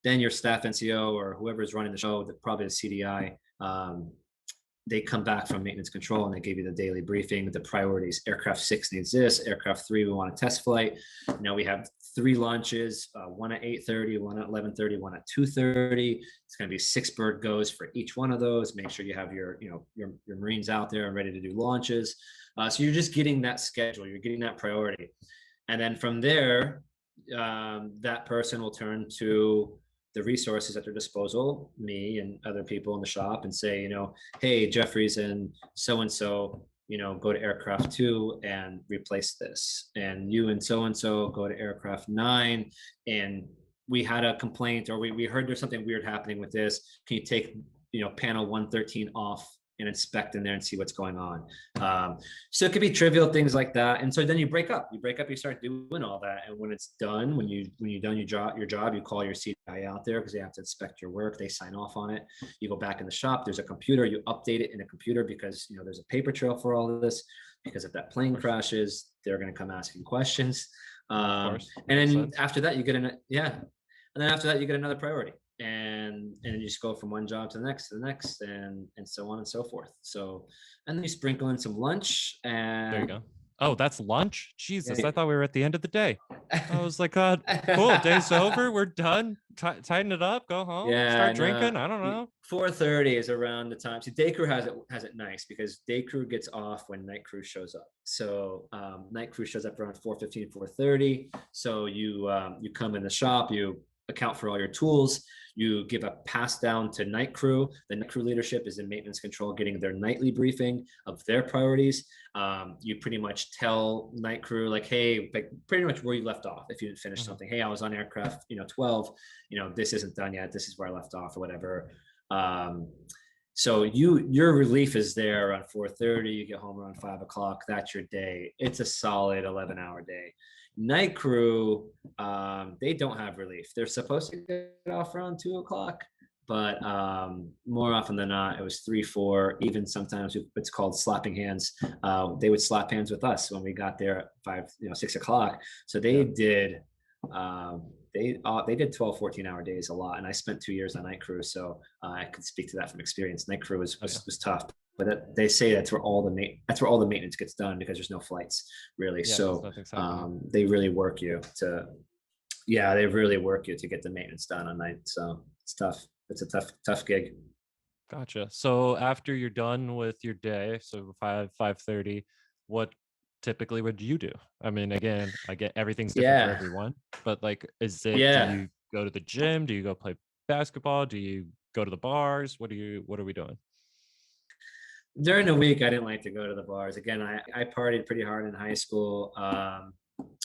Then your staff NCO or whoever's running the show, probably the CDI, they come back from maintenance control and they give you the daily briefing, the priorities. Aircraft 6 needs this. Aircraft 3, we want a test flight. Now we have 3 launches, one at 8:30, one at 11:30, one at 2:30. It's going to be 6 bird goes for each one of those. Make sure you have your Marines out there and ready to do launches. So you're just getting that schedule. You're getting that priority. And then from there, that person will turn to the resources at their disposal, me and other people in the shop, and say, hey, Jeffries and so, go to aircraft 2 and replace this. And you and so go to aircraft 9. And we had a complaint, or we heard there's something weird happening with this. Can you take, panel 113 off and inspect in there and see what's going on. So it could be trivial things like that. And so then you break up, you start doing all that. And when it's done, when you've done your job, you call your CDI out there because they have to inspect your work. They sign off on it. You go back in the shop, there's a computer, you update it in a computer because, there's a paper trail for all of this, because if that plane crashes, they're going to come asking questions. Of course. And Makes then sense. after that, you get and then after that, you get another priority, and you just go from one job to the next, and so on and so forth. So, and then you sprinkle in some lunch, There you and go. Oh, that's lunch? yeah, Jesus, I thought we were at the end of the day. I was like, God, cool. Day's over. We're done. Tighten it up. Go home. yeah, Start drinking. no. I don't know. 4:30 is around the time. See, day crew has it nice because day crew gets off when night crew shows up. So night crew shows up around 4:15, 4:30. So you come in the shop, you account for all your tools, you give a pass down to night crew. The night crew leadership is in maintenance control, getting their nightly briefing of their priorities. You pretty much tell night crew like, hey, like pretty much where you left off. If you didn't finish Mhm. something, hey, I was on aircraft 12, this isn't done yet, this is where I left off or whatever. So your relief is there around 4:30. You get home around 5 o'clock. That's your day. It's a solid 11-hour day. Night crew, they don't have relief. They're supposed to get off around 2 o'clock, but more often than not, it was 3, 4. Even sometimes it's called slapping hands. They would slap hands with us when we got there at 5, 6 o'clock. So they Yeah. did. They did 12, 14-hour days a lot, and I spent 2 years on night crew, so I could speak to that from experience. Night crew was Oh, yeah. was tough, but they say that's where all the maintenance gets done because there's no flights really. Yeah, because So nothing's happening. they really work you Yeah, they really work you to get the maintenance done on night. So it's tough. It's a tough gig. Gotcha. So after you're done with your day, so 5:30, what typically would you do? I mean, again, I get everything's different for Yeah. everyone, but like, do Yeah. you go to the gym? Do you go play basketball? Do you go to the bars? What are we doing? During the week, I didn't like to go to the bars. Again, I partied pretty hard in high school.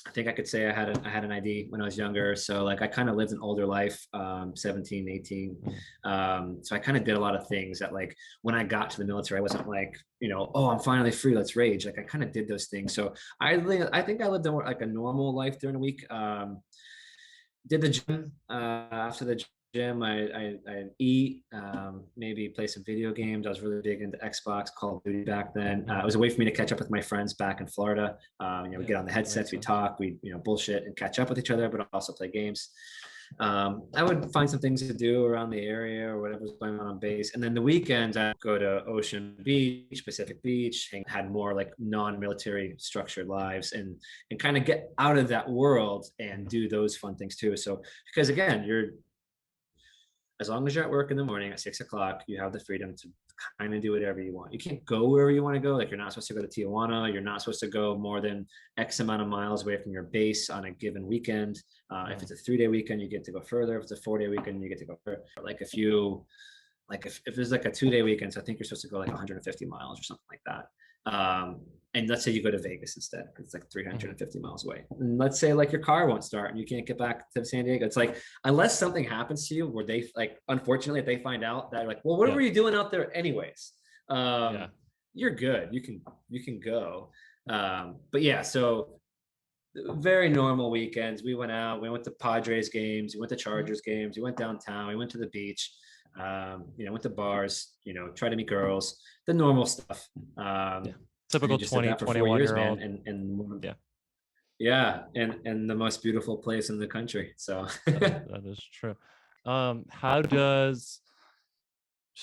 I think I could say I had an ID when I was younger. So like I kind of lived an older life, 17, 18. Mm, So I kind of did a lot of things that like when I got to the military, I wasn't like, oh, I'm finally free. Let's rage. Like I kind of did those things. So I think I lived like a normal life during the week. Did the gym after the gym. I eat, maybe play some video games. I was really big into Xbox, Call of Duty back then. It mm, was a way for me to catch up with my friends back in Florida. We yeah, get on the that makes headsets, we sense. talk, we bullshit and catch up with each other, but also play games. I would find some things to do around the area or whatever's going on base. And then the weekends, I'd go to Ocean Beach, Pacific Beach, had more like non-military structured lives and kind of get out of that world and do those fun things too. So because again, you're as long as you're at work in the morning at 6 o'clock, you have the freedom to kind of do whatever you want. You can't go wherever you want to go. Like you're not supposed to go to Tijuana. You're not supposed to go more than X amount of miles away from your base on a given weekend. If Mm, it's a 3 day weekend, you get to go further. If it's a 4 day weekend, you get to go further. Like if you if there's like a 2 day weekend, so I think you're supposed to go like 150 miles or something like that. And let's say you go to Vegas instead, because it's like mhm. 350 miles away. And let's say like your car won't start and you can't get back to San Diego. It's like unless something happens to you where they like, unfortunately, if they find out that like, well, what Yeah, were you doing out there anyways? yeah. Um, you're good. You can go. But yeah, so very normal weekends. We went out, we went to Padres games, we went to Mhm. Chargers games, we went downtown, we went to the beach, went to bars, try to meet girls, the normal stuff. Yeah. And Typical just did 20, that for 4 years, 21 year man. old. And Yeah, yeah, and the most beautiful place in the country. So that is true. How does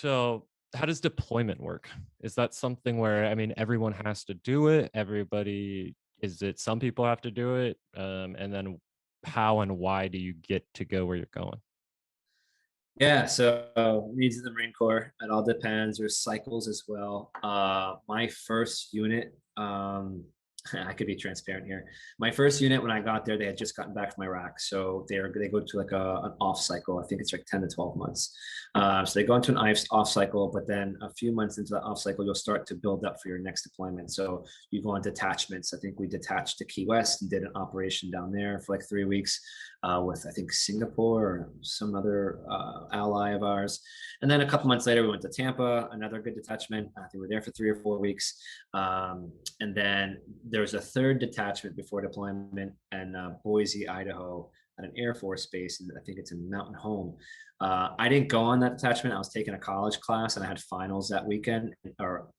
how does deployment work? Is that something where, I mean, everyone has to do it? Is it some people have to do it? And then how and why do you get to go where you're going? yeah, so needs of the Marine Corps. It all depends. There's cycles as well. My first unit, I could be transparent here. My first unit when I got there, they had just gotten back from Iraq, so they go to like an off cycle. I think it's like 10 to 12 months. So they go into an off cycle, but then a few months into the off cycle, you'll start to build up for your next deployment. So you go on detachments. I think we detached to Key West and did an operation down there for like 3 weeks with I think Singapore or some other ally of ours. And then a couple months later, we went to Tampa, another good detachment. I think we were there for 3 or 4 weeks. And then there was a third detachment before deployment in Boise, Idaho, at an Air Force base, and I think it's in Mountain Home. I didn't go on that detachment. I was taking a college class, and I had finals that weekend or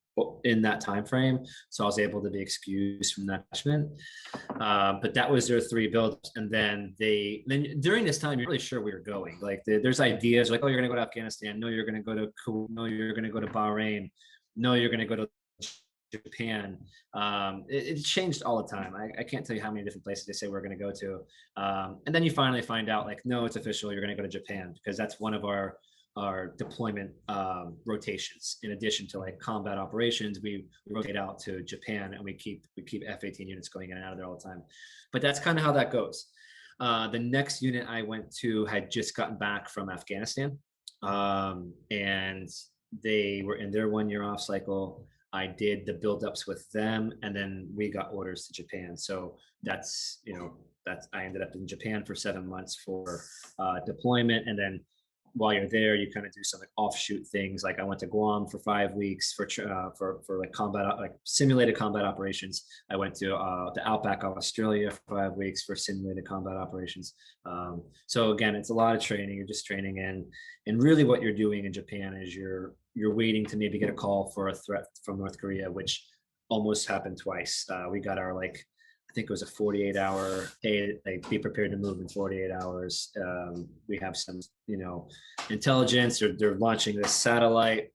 in that time frame, so I was able to be excused from that detachment. But that was their three builds, and then during this time, you're really sure where you're going. Like there's ideas like, oh, you're going to go to Afghanistan. No, you're going to go to Kuwait. No, you're going to go to Bahrain. No, you're going to go to Japan. It changed all the time. I can't tell you how many different places they say we're going to go to. And then you finally find out, like, no, it's official. You're going to go to Japan because that's one of our deployment rotations. In addition to like combat operations, we rotate out to Japan and we keep F-18 units going in and out of there all the time. But that's kind of how that goes. The next unit I went to had just gotten back from Afghanistan, and they were in their 1 year off cycle. I did the buildups with them, and then we got orders to Japan. So that's I ended up in Japan for 7 months for deployment, and then while you're there, you kind of do some like offshoot things. Like I went to Guam for 5 weeks for like combat like simulated combat operations. I went to the outback of Australia for 5 weeks for simulated combat operations. So again, it's a lot of training. You're just training and really what you're doing in Japan is you're waiting to maybe get a call for a threat from North Korea, which almost happened twice. We got our like I think it was a 48-hour, hey, like be prepared to move in 48 hours. We have some, intelligence. They're launching this satellite.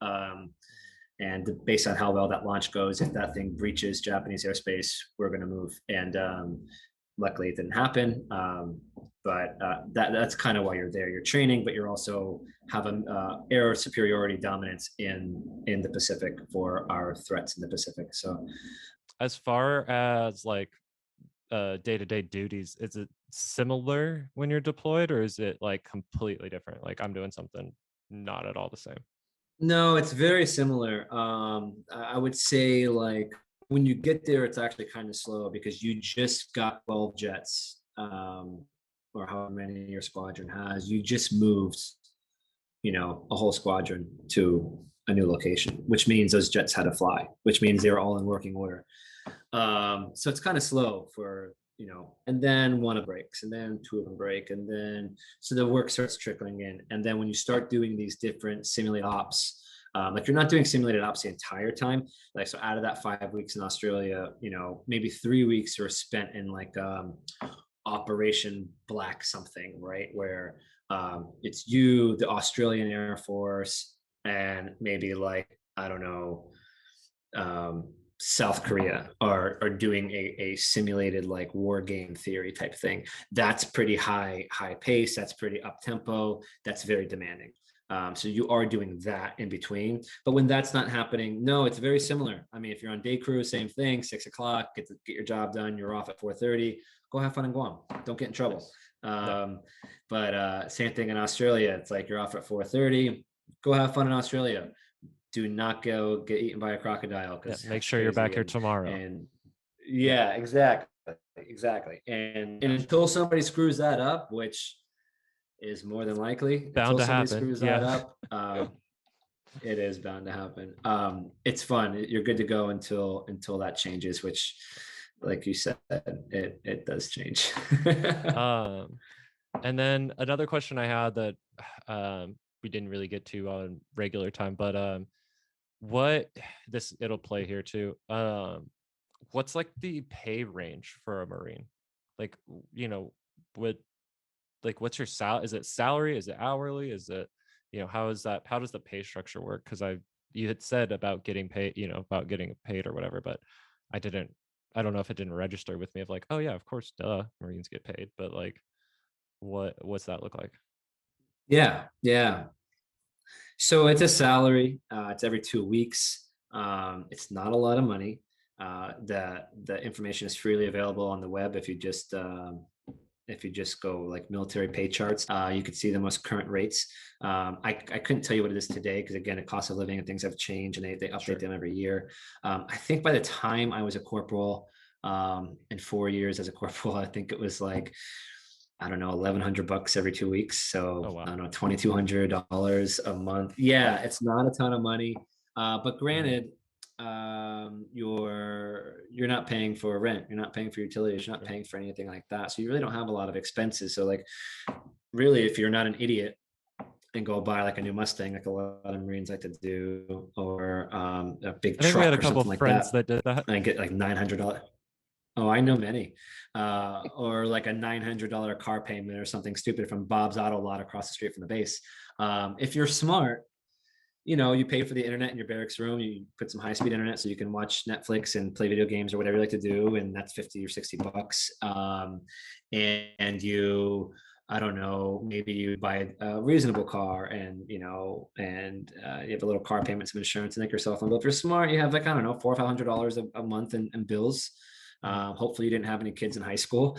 And based on how well that launch goes, if that thing breaches Japanese airspace, we're going to move. And luckily it didn't happen. But that's kind of why you're there. You're training, but you're also have an air superiority dominance in the Pacific for our threats in the Pacific. So As far as like day-to-day duties, is it similar when you're deployed, or is it like completely different? Like I'm doing something not at all the same. no, it's very similar. I would say like when you get there, it's actually kind of slow because you just got 12 jets, or however many your squadron has. You just moved, a whole squadron to a new location, which means those jets had to fly, which means they were all in working order. So it's kind of slow for, and then one of breaks, and then two of them break, and then so the work starts trickling in. And then when you start doing these different simulated ops, like you're not doing simulated ops the entire time. Like so, out of that 5 weeks in Australia, maybe 3 weeks are spent in like Operation Black something, right? Where it's you, the Australian Air Force, and maybe like I don't know, South Korea are doing a simulated like war game theory type thing. That's pretty high pace. That's pretty up tempo. That's very demanding. So you are doing that in between. But when that's not happening, no, it's very similar. I mean, if you're on day crew, same thing. 6 o'clock, get your job done. You're off at 4:30. Go have fun in Guam. Don't get in trouble. Nice. Yeah. But same thing in Australia. It's like you're off at 4:30. Go have fun in Australia. Do not go get eaten by a crocodile Yeah. because Make that's sure you're back crazy. here And tomorrow. and Yeah. yeah, exactly. And until somebody screws that up, which is more than likely, Bound until to somebody happen. screws that Yeah. up, it is bound to happen. It's fun. You're good to go until that changes, which, like you said, it does change. um and then another question I had that we didn't really get to on regular time, but what this it'll play here too. What's like the pay range for a Marine? Like, what, like, what's your is it salary? Is it hourly? Is it, how is that? How does the pay structure work? Because you had said about getting paid, about getting paid or whatever, but I didn't, I don't know if it didn't register with me of like, oh yeah, of course, duh, Marines get paid, but like, what's that look like? Yeah, yeah. So it's a salary. It's every 2 weeks. It's not a lot of money. The information is freely available on the web if you just go like military pay charts. You could see the most current rates. I couldn't tell you what it is today because again, the cost of living and things have changed and they update Sure. them every year. I think by the time I was a corporal, in 4 years as a corporal, I think it was like I don't know, $1,100 every 2 weeks. Oh So I wow. don't know, $2,200 a month. Yeah, it's not a ton of money. But Mhm. granted, you're not paying for rent, you're not paying for utilities, you're not Sure. paying for anything like that. So you really don't have a lot of expenses. So like really, if you're not an idiot and go buy like a new Mustang, like a lot of Marines like to do, or a big I think we had a truck or couple something like friends that, that did that. and get like $900. Oh, I know many. Or like a $900 car payment or something stupid from Bob's Auto Lot across the street from the base. If you're smart, you pay for the internet in your barracks room. You put some high speed internet so you can watch Netflix and play video games or whatever you like to do, and that's 50 or $60. And I don't know, maybe you buy a reasonable car and you have a little car payment, some insurance, and make yourself. But if you're smart, you have like I don't know, $400 or $500 a month in bills. Mhm. Hopefully, you didn't have any kids in high school,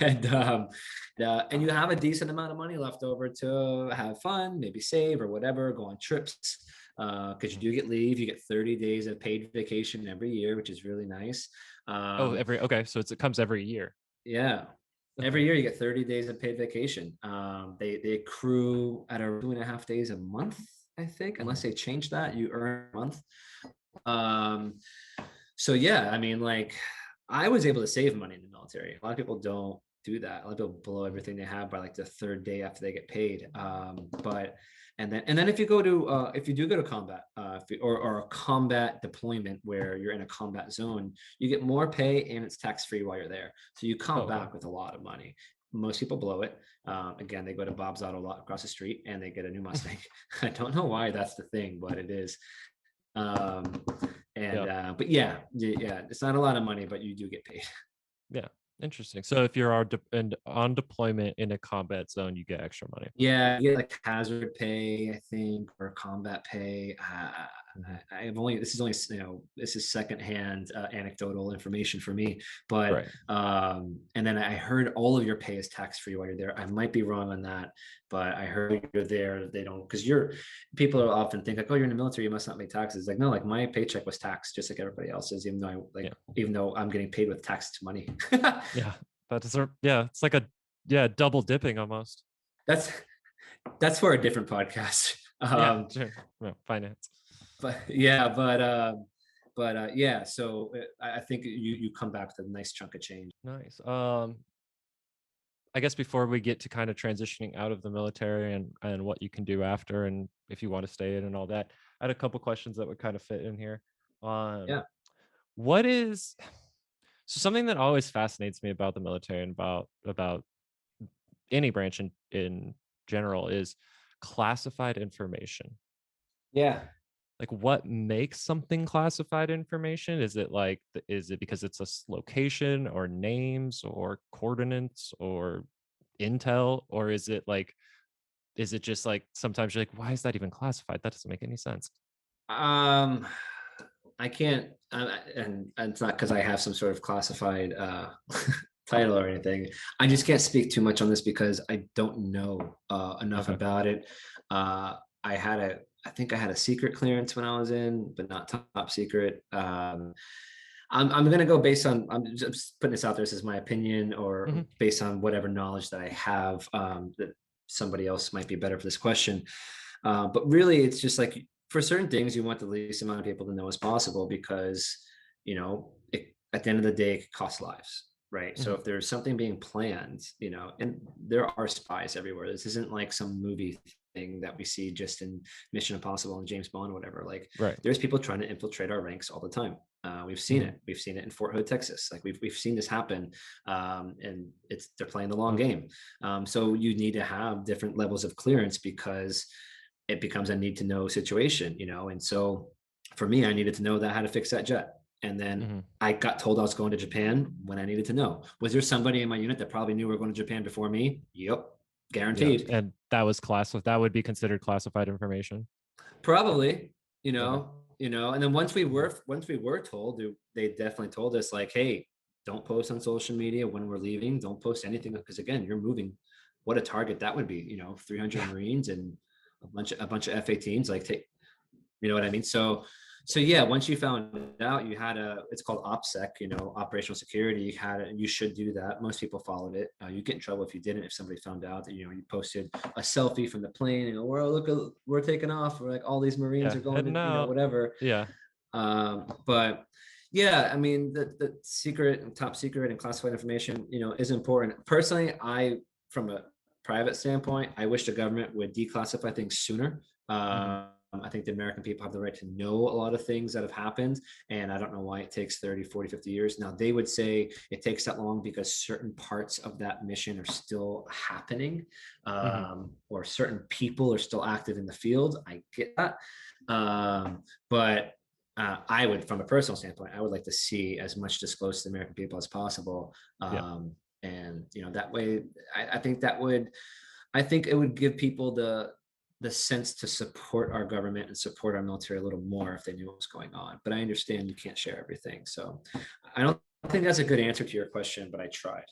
and and you have a decent amount of money left over to have fun, maybe save or whatever, go on trips. Because you Mhm. do get leave, you get 30 days of paid vacation every year, which is really nice. Oh, Um, okay, so it comes every year. yeah, every Okay. year you get 30 days of paid vacation. They accrue at a 2.5 days a month, I think, unless Mhm. they change that, you earn a month. Um, so yeah, I mean, like I was able to save money in the military. A lot of people don't do that. A lot of people blow everything they have by like the third day after they get paid. But and then if you do go to combat, or a combat deployment where you're in a combat zone, you get more pay and it's tax free while you're there. So you Oh, come okay. back with a lot of money. Most people blow it. Again, they go to Bob's Auto Lot across the street and they get a new Mustang. I don't know why that's the thing, but it is. Um, and Yep. but yeah, it's not a lot of money, but you do get paid. Yeah. Interesting. So if you're on deployment in a combat zone, you get extra money. Yeah, you get like hazard pay, I think, or combat pay. Mhm. I've only this is only this is secondhand anecdotal information for me, but Right. and then I heard all of your pay is tax free while you're there. I might be wrong on that, but I heard you're there. They don't because you're people are often think like, oh, you're in the military, you must not pay taxes. Like no, like my paycheck was taxed just like everybody else's, Yeah. even though I'm getting paid with taxed money. Yeah. Yeah, it's like a double dipping almost. that's that's for a different podcast. Yeah, sure. Yeah, finance. But yeah, yeah. So I think you come back with a nice chunk of change. Nice. I guess before we get to kind of transitioning out of the military and what you can do after and if you want to stay in and all that, I had a couple questions that would kind of fit in here. Yeah, What is so something that always fascinates me about the military and about any branch in general is classified information. yeah. Like what makes something classified information? Is it like is it because it's a location or names or coordinates or intel, or is it like is it just like sometimes you're like, why is that even classified? That doesn't make any sense. Um, I can't, and it's not because I have some sort of classified title or anything. I just can't speak too much on this because I don't know enough Okay. about it. I think I had a secret clearance when I was in, but not top secret. I'm going to go based on, I'm just putting this out there. This is my opinion or Hmm. based on whatever knowledge that I have that somebody else might be better for this question. But really, it's just like for certain things, you want the least amount of people to know as possible because, at the end of the day, it could cost lives. Right. So Hmm. if there's something being planned, and there are spies everywhere. This isn't like some movie thing that we see just in Mission Impossible and James Bond or whatever. Like Right. there's people trying to infiltrate our ranks all the time. We've seen Hmm. it. We've seen it in Fort Hood, Texas. Like we've seen this happen, and they're playing the long Okay. game. So you need to have different levels of clearance because it becomes a need to know situation, And so for me, I needed to know that how to fix that jet. And then Hmm. I got told I was going to Japan when I needed to know. Was there somebody in my unit that probably knew we were going to Japan before me? Yep, Yeah. guaranteed. And that was that would be considered classified information. Probably, Okay. and then Mhm. once we were told, they definitely told us like, hey, don't post on social media when we're leaving. Don't post anything because again, you're moving. What a target that would be, 300 Yeah. Marines and a bunch of F-18s. Like, take, you know what I mean? So yeah, once you found out, you had it's called OPSEC, operational security. You should do that. Most people followed it. You get in trouble if you didn't. If somebody found out that you posted a selfie from the plane, we're taking off. We're like all these Marines Yeah. are going Heading to out. whatever. Yeah. But yeah, I mean the secret and top secret and classified information, is important. Personally, from a private standpoint, I wish the government would declassify things sooner. Hmm. I think the American people have the right to know a lot of things that have happened. And I don't know why it takes 30, 40, 50 years. Now, they would say it takes that long because certain parts of that mission are still happening, Hmm. or certain people are still active in the field. I get that. But I would, from a personal standpoint, I would like to see as much disclosed to the American people as possible. Yeah. And that way, I think I think it would give people the sense to support our government and support our military a little more if they knew what was going on. But I understand you can't share everything, so I don't think that's a good answer to your question, but I tried.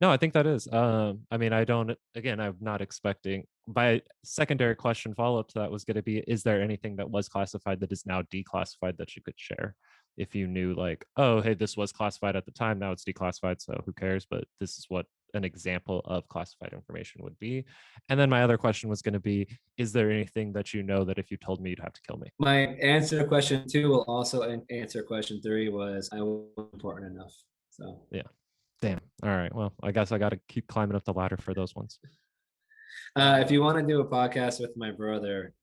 No, I think that is. I mean, I don't, again, I'm not expecting. My secondary question follow up to that was going to be, is there anything that was classified that is now declassified that you could share? If you knew, like, oh, hey, this was classified at the time, now it's declassified, so who cares? But this is what an example of classified information would be. And then my other question was going to be, is there anything that you know that if you told me, you'd have to kill me? My answer to question two will also answer question three was I wasn't important enough. So Yeah. Damn. All right. Well, I guess I got to keep climbing up the ladder for those ones. if you want to do a podcast with my brother,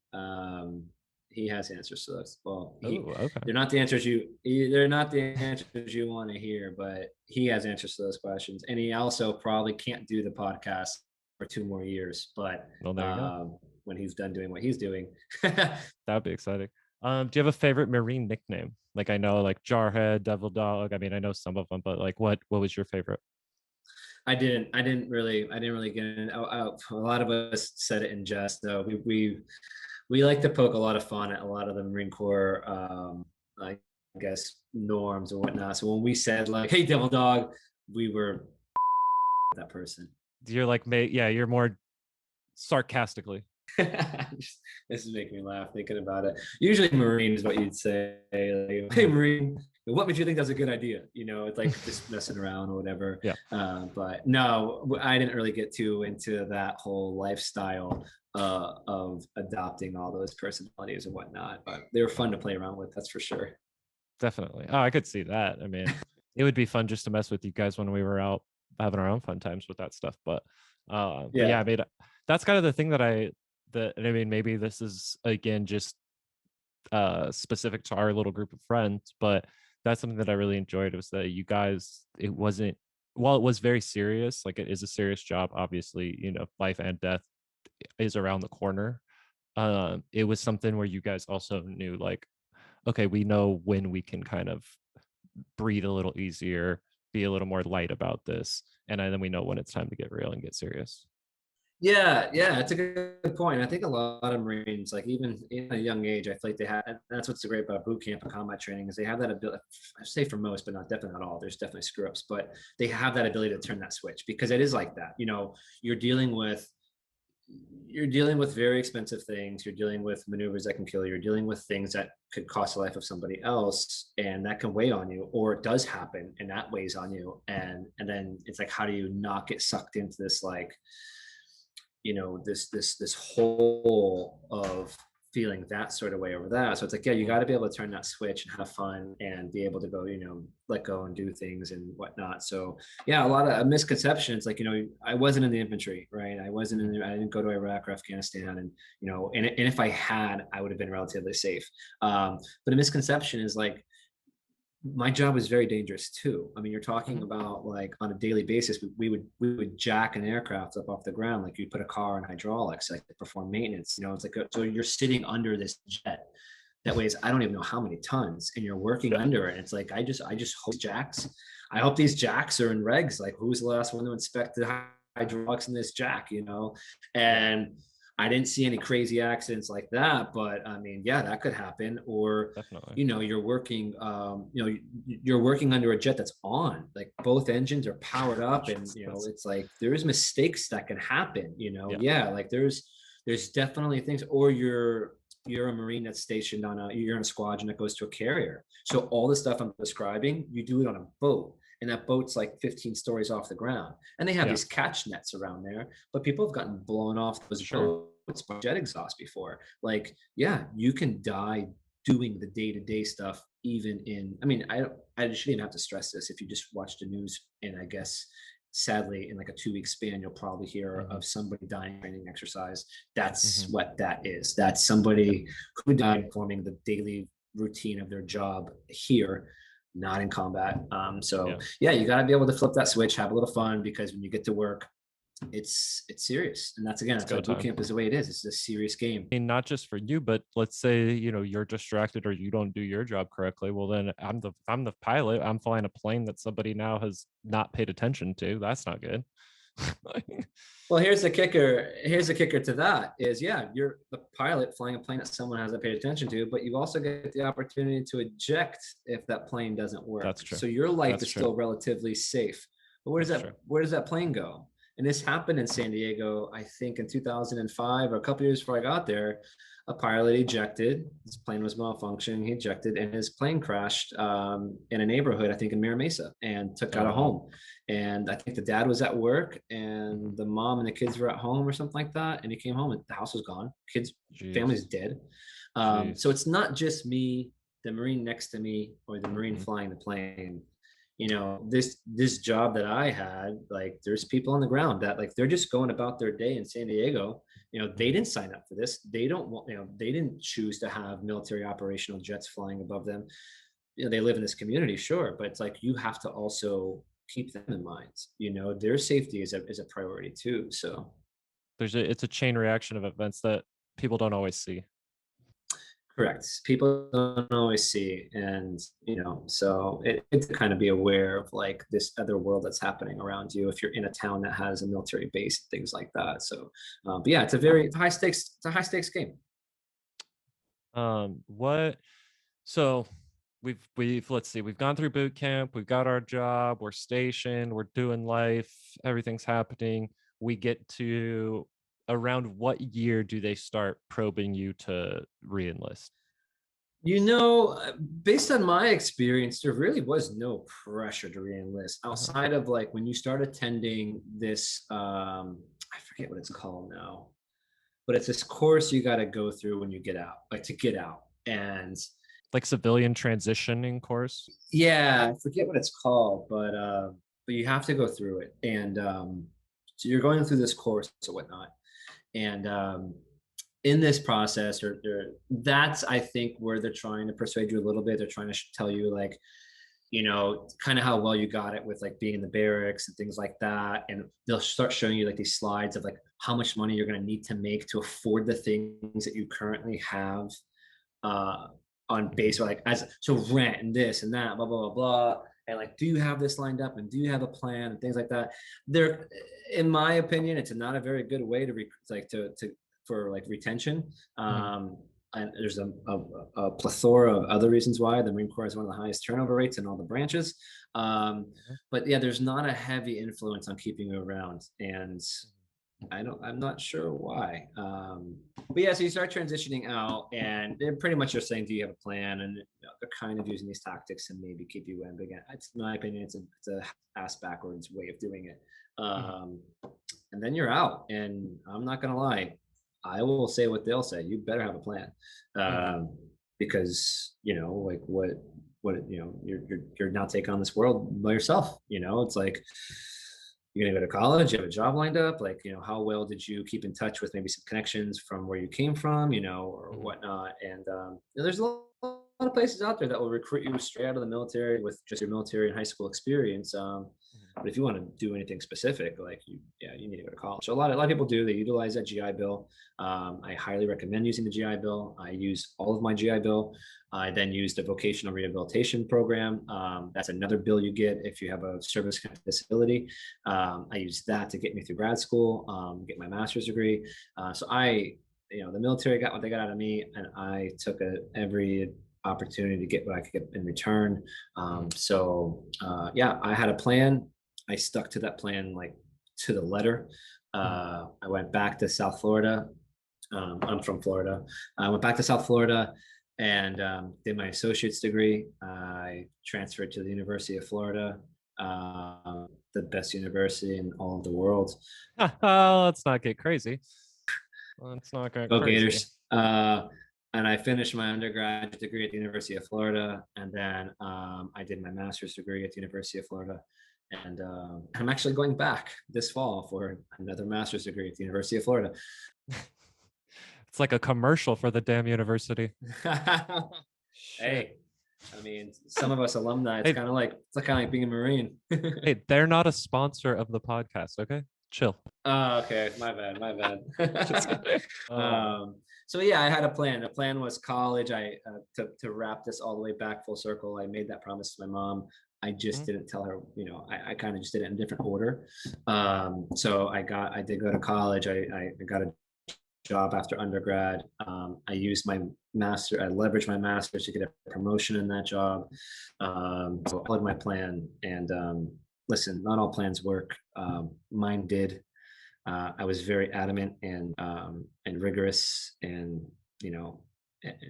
he has answers to those. Well, Oh, okay. they're not the answers you want to hear, but he has answers to those questions, and he also probably can't do the podcast for 2 more years. But Well, there you go. when he's done doing what he's doing, That would be exciting. Do you have a favorite Marine nickname? Like I know, like Jarhead, Devil Dog. I mean, I know some of them, but like, what was your favorite? I didn't really get in. A lot of us said it in jest, though. We like to poke a lot of fun at a lot of the Marine Corps, I guess, norms or whatnot. So when we said like, "Hey, Devil Dog," we were that person. You're like, yeah, you're more sarcastically. Just, this is making me laugh thinking about it. Usually, Marine is what you'd say. Like, hey, Mhm. Marine, what would you think that's a good idea? You know, it's like just messing around or whatever. Yeah, But no, I didn't really get too into that whole lifestyle of adopting all those personalities and whatnot. But they were fun to play around with, that's for sure. definitely. Oh, I could see that. I mean, it would be fun just to mess with you guys when we were out having our own fun times with that stuff. But yeah, I Yeah. mean, that's kind of the thing that I mean, maybe this is again just specific to our little group of friends, but that's something that I really enjoyed was that you guys, it wasn't, while it was very serious, like it is a serious job, obviously, life and death is around the corner. It was something where you guys also knew, like, okay, we know when we can kind of breathe a little easier, be a little more light about this, and then we know when it's time to get real and get serious. Yeah, yeah, it's a good point. I think a lot of Marines, like even in a young age, I feel like they have. And that's what's so great about boot camp and combat training is they have that ability. I say for most, but not definitely not all. There's definitely screw ups, but they have that ability to turn that switch because it is like that. You know, you're dealing with you're dealing with very expensive things. You're dealing with maneuvers that can kill you. You're dealing with things that could cost the life of somebody else, and that can weigh on you, or it does happen, and that weighs on you. And then it's like, how do you not get sucked into this like this whole of feeling that sort of way over that. So it's like, yeah, you got to be able to turn that switch and have fun and be able to go, let go and do things and whatnot. So yeah, a lot of misconceptions. Like, I wasn't in the infantry, right? Mhm. I didn't go to Iraq or Afghanistan, and and if I had, I would have been relatively safe. But a misconception is like my job was very dangerous too. I mean, you're talking Mhm. about like on a daily basis, we would jack an aircraft up off the ground, like you put a car in hydraulics, like to perform maintenance. It's like so you're sitting under this jet that weighs I don't even know how many tons, and you're working Yeah, under it. And it's like I just hope jacks. I hope these jacks are in regs. Like who's the last one to inspect the hydraulics in this jack? yeah, And I didn't see any crazy accidents like that, but I mean, yeah, that could happen. Or definitely. you're working you're working under a jet that's on, like both engines are powered up, and Jesus. it's like there's mistakes that can happen, Yeah, yeah, like there's definitely things. Or you're a Marine that's stationed you're in a squadron that goes to a carrier, so all the stuff I'm describing you do it on a boat, and that boat's like 15 stories off the ground, and they have yeah, these catch nets around there, but people have gotten blown off those sure. boats by jet exhaust before. Like, yeah, you can die doing the day-to-day stuff. Even in, I mean, I shouldn't even have to stress this. If you just watch the news, and I guess sadly in like a 2-week span you'll probably hear Hmm. of somebody dying training exercise. That's Hmm. what that is. That's Yeah, somebody who died performing the daily routine of their job here, not in combat. So yeah. yeah, you got to be able to flip that switch, have a little fun, because when you get to work, it's serious. And It's that's go why boot time. camp is the way it is. It's a serious game. I mean, not just for you, but let's say, you're distracted or you don't do your job correctly. Well, then I'm the pilot. I'm flying a plane that somebody now has not paid attention to. That's not good. Like, Well, here's the kicker. Here's the kicker to that is, yeah, you're the pilot flying a plane that someone hasn't paid attention to, but you also get the opportunity to eject if that plane doesn't work. that's true. So your life That's is true. still relatively safe. But That's true. where does that plane go? And this happened in San Diego, I think in 2005, or a couple years before I got there. A pilot ejected. His plane was malfunctioning. He ejected, and his plane crashed in a neighborhood, I think in Mira Mesa, and took Oh, out a wow. home. And I think the dad was at work, Hmm. and the mom and the kids were at home or something like that. And he came home and the house was gone. Kids, family's Jeez. dead. So Jeez. it's not just me, the Marine next to me, or the Marine Hmm. flying the plane. This job that I had, like there's people on the ground that like they're just going about their day in San Diego. They Hmm. didn't sign up for this. They don't want, they didn't choose to have military operational jets flying above them. They live in this community, sure, but it's like you have to also keep them in mind. Their safety is a priority too. So It's a chain reaction of events that people don't always see. Correct. People don't always see, and so it's to kind of be aware of like this other world that's happening around you if you're in a town that has a military base and things like that. So, but yeah, it's a high stakes. It's a high stakes game. What so we've let's see, we've gone through boot camp, we've got our job, we're stationed, we're doing life, everything's happening. We get to around what year do they start probing you to reenlist? Based on my experience, there really was no pressure to reenlist Uh-huh. outside of like when you start attending this. I forget what it's called now, but it's this course you got to go through when you get out, like to get out. And Like civilian transitioning course? yeah, I forget what it's called, but you have to go through it. And so you're going through this course or whatnot. And in this process, or that's I think where they're trying to persuade you a little bit. They're trying to tell you like, kind of how well you got it with like being in the barracks and things like that. And they'll start showing you like these slides of like how much money you're going to need to make to afford the things that you currently have uh, on base, or like as so rent and this and that, blah blah blah blah. And like, do you have this lined up, and do you have a plan and things like that? There, in my opinion, it's not a very good way to like to for like retention. Mhm. And there's a plethora of other reasons why the Marine Corps has one of the highest turnover rates in all the branches. Yeah. But yeah, there's not a heavy influence on keeping you around, and I'm not sure why. But yeah, so you start transitioning out, and they're pretty much just saying, "Do you have a plan?" And they're kind of using these tactics to maybe keep you in. But again, it's in my opinion, it's a ass backwards way of doing it. Mhm. And then you're out, and I'm not gonna lie, I will say what they'll say. You better have a plan, Mhm. because like you're not taking on this world by yourself. It's like you're gonna go to college, you have a job lined up, like how well did you keep in touch with maybe some connections from where you came from, or Mhm. whatnot. And there's a lot of places out there that will recruit you straight out of the military with just your military and high school experience. Mhm. But if you want to do anything specific, like you need to go to college. So a lot of people do. They utilize that GI Bill. I highly recommend using the GI Bill. I use all of my GI Bill. I then used a vocational rehabilitation program. That's another bill you get if you have a service disability. I used that to get me through grad school, get my master's degree. The military got what they got out of me, and I took every opportunity to get what I could get in return. Mhm. Yeah, I had a plan. I stuck to that plan like to the letter. Mhm. I went back to South Florida. I'm from Florida. I went back to South Florida and did my associate's degree. I transferred to the University of Florida, the best university in all of the world. Let's not get crazy. Let's not get Go crazy. Gators. And I finished my undergraduate degree at the University of Florida, and then I did my master's degree at the University of Florida. And I'm actually going back this fall for another master's degree at the University of Florida. It's like a commercial for the damn university. Shit. Hey, I mean, some of us alumni, Hey, it's like kind of like being a Marine. hey, they're not a sponsor of the podcast, okay? Chill. Oh, okay. My Just bad. kidding. So yeah, I had a plan. The plan was college. I to wrap this all the way back full circle. I made that promise to my mom. I just Mhm. didn't tell her. I kind of just did it in a different order. So I did go to college. I got a job after undergrad. I used my master. I leveraged my master's to get a promotion in that job. So I followed my plan. And listen, not all plans work. Mine did. I was very adamant and rigorous, and you know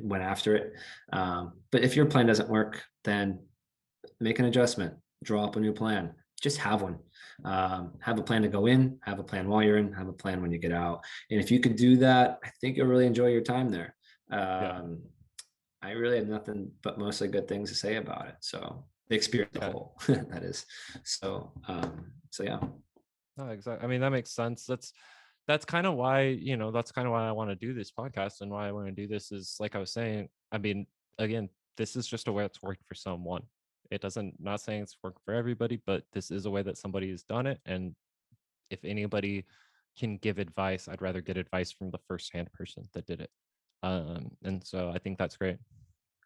went after it. But if your plan doesn't work, then make an adjustment, draw up a new plan. Just have one. Have a plan to go in, have a plan while you're in, have a plan when you get out. And if you could do that, I think you'll really enjoy your time there. Yeah. Um, I really have nothing but mostly good things to say about it. So the experience, the Yeah. whole, that is. So yeah. No, exactly. I mean, that makes sense. That's kind of why, that's kind of why I want to do this podcast, and why I want to do this is like I was saying, I mean, again, this is just a way it's worked for someone. It doesn't, not saying it's worked for everybody, but this is a way that somebody has done it. And if anybody can give advice, I'd rather get advice from the first hand person that did it. And so I think that's great.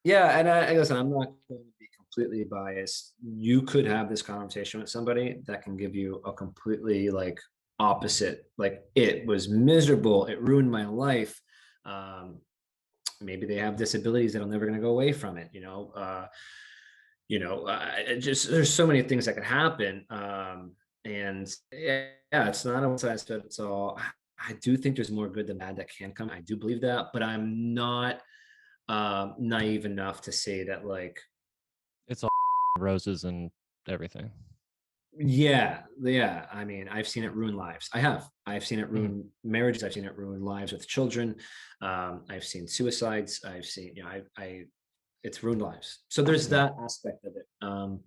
Yeah, and listen, I'm not going to be completely biased. You could have this conversation with somebody that can give you a completely like opposite. Like it was miserable. It ruined my life. Um, maybe they have disabilities that are never going to go away from it. Just there's so many things that could happen. And yeah, it's not a one size fits all. I do think there's more good than bad that can come. I do believe that, but I'm not naive enough to say that like It's all roses and everything. yeah, I mean, I've seen it ruin lives. I've seen it Mhm. ruin marriages. I've seen it ruin lives with children. I've seen suicides. I've seen, I it's ruined lives. So there's Yeah. that aspect of it.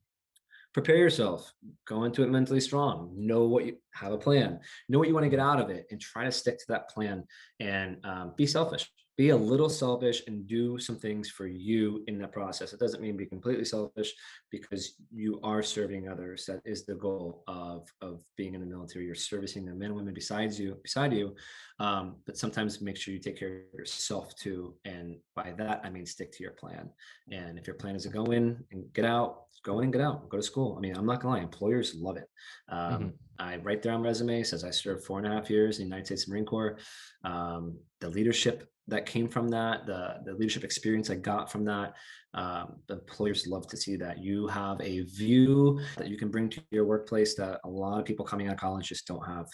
Prepare yourself, go into it mentally strong, know what you have, a plan, know what you want to get Mhm. out of it, and try to stick to that plan. And be selfish, be a little selfish, and do some things for you in that process. It doesn't mean be completely selfish, because you are serving others. That is the goal of being in the military. You're servicing the men and women beside you. But sometimes make sure you take care of yourself too, and by that I mean stick to your plan. And if your plan is to go in and get out, go in and get out, go to school. I mean, I'm not gonna lie, employers love it. Mhm. I write there on resume, says I served 4.5 years in the United States Marine Corps. The leadership that came from that, the leadership experience I got from that, the employers love to see that you have a view that you can bring to your workplace that a lot of people coming out of college just don't have.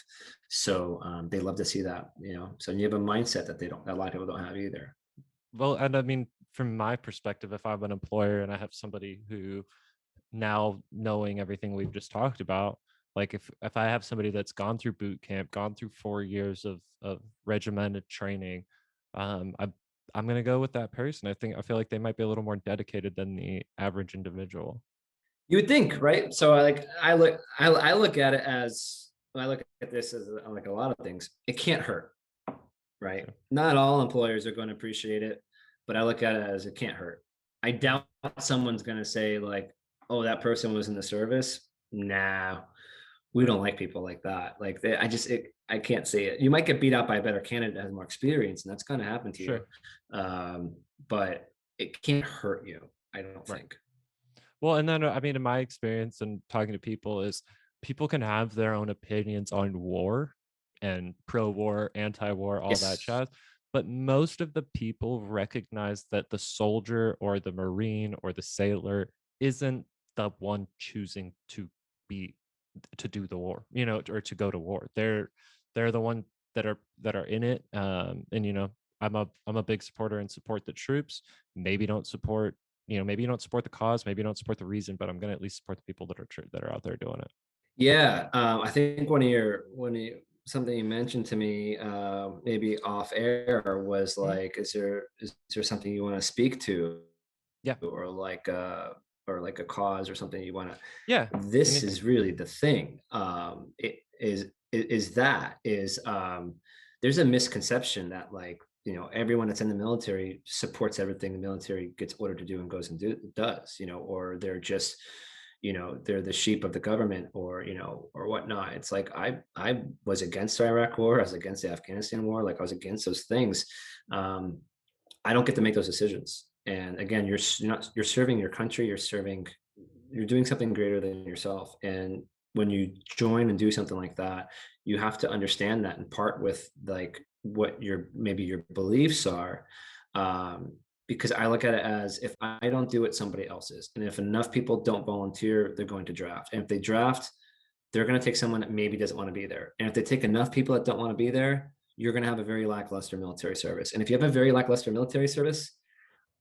So they love to see that, So you have a mindset that that a lot of people don't have either. Well, and I mean, from my perspective, if I'm an employer and I have somebody who, now knowing everything we've just talked about, like if I have somebody that's gone through boot camp, gone through 4 years of regimented training, I'm gonna go with that person. I feel like they might be a little more dedicated than the average individual. You would think, right? So I look at it as, I look at this as like a lot of things. It can't hurt, right? Sure. Not all employers are going to appreciate it, but I look at it as it can't hurt. I Mhm. doubt someone's going to say like, "Oh, that person was in the service." Nah, we Right. don't like people like that. Like I can't see it. You might get beat out by a better candidate that has more experience, and that's going to happen to you. Sure. But it can't hurt you. I don't Right. think. Well, and then I mean, in my experience and talking to people, is people can have their own opinions on war and pro-war, anti-war, all that Yes. jazz. But most of the people recognize that the soldier or the marine or the sailor isn't the one choosing be to do the war, or to go to war. They're the one that are in it. And I'm a big supporter and support the troops. Maybe don't support, maybe you don't support the cause, maybe you don't support the reason, but I'm going to at least support the people that are out there doing it. Yeah, I think something you mentioned to me, maybe off air, was Mhm. like, is there something you want to speak to, Yeah. or like a cause or something you want to? Yeah. This Anything. is really the thing. It is that is there's a misconception that like everyone that's in the military supports everything the military gets ordered to do and goes and does, or they're just they're the sheep of the government, or whatnot. It's like I was against the Iraq war, I was against the Afghanistan war, like I was against those things. um I don't get to make those decisions. And again, you're serving your country, you're doing something greater than yourself. And when you join and do something like that, you have to understand that and part with like what maybe your beliefs are. Um, because I look at it as, if I don't do it, somebody else is. And if enough people don't volunteer, they're going to draft. And if they draft, they're going to take someone that maybe doesn't want to be there. And if they take enough people that don't want to be there, you're going to have a very lackluster military service. And if you have a very lackluster military service,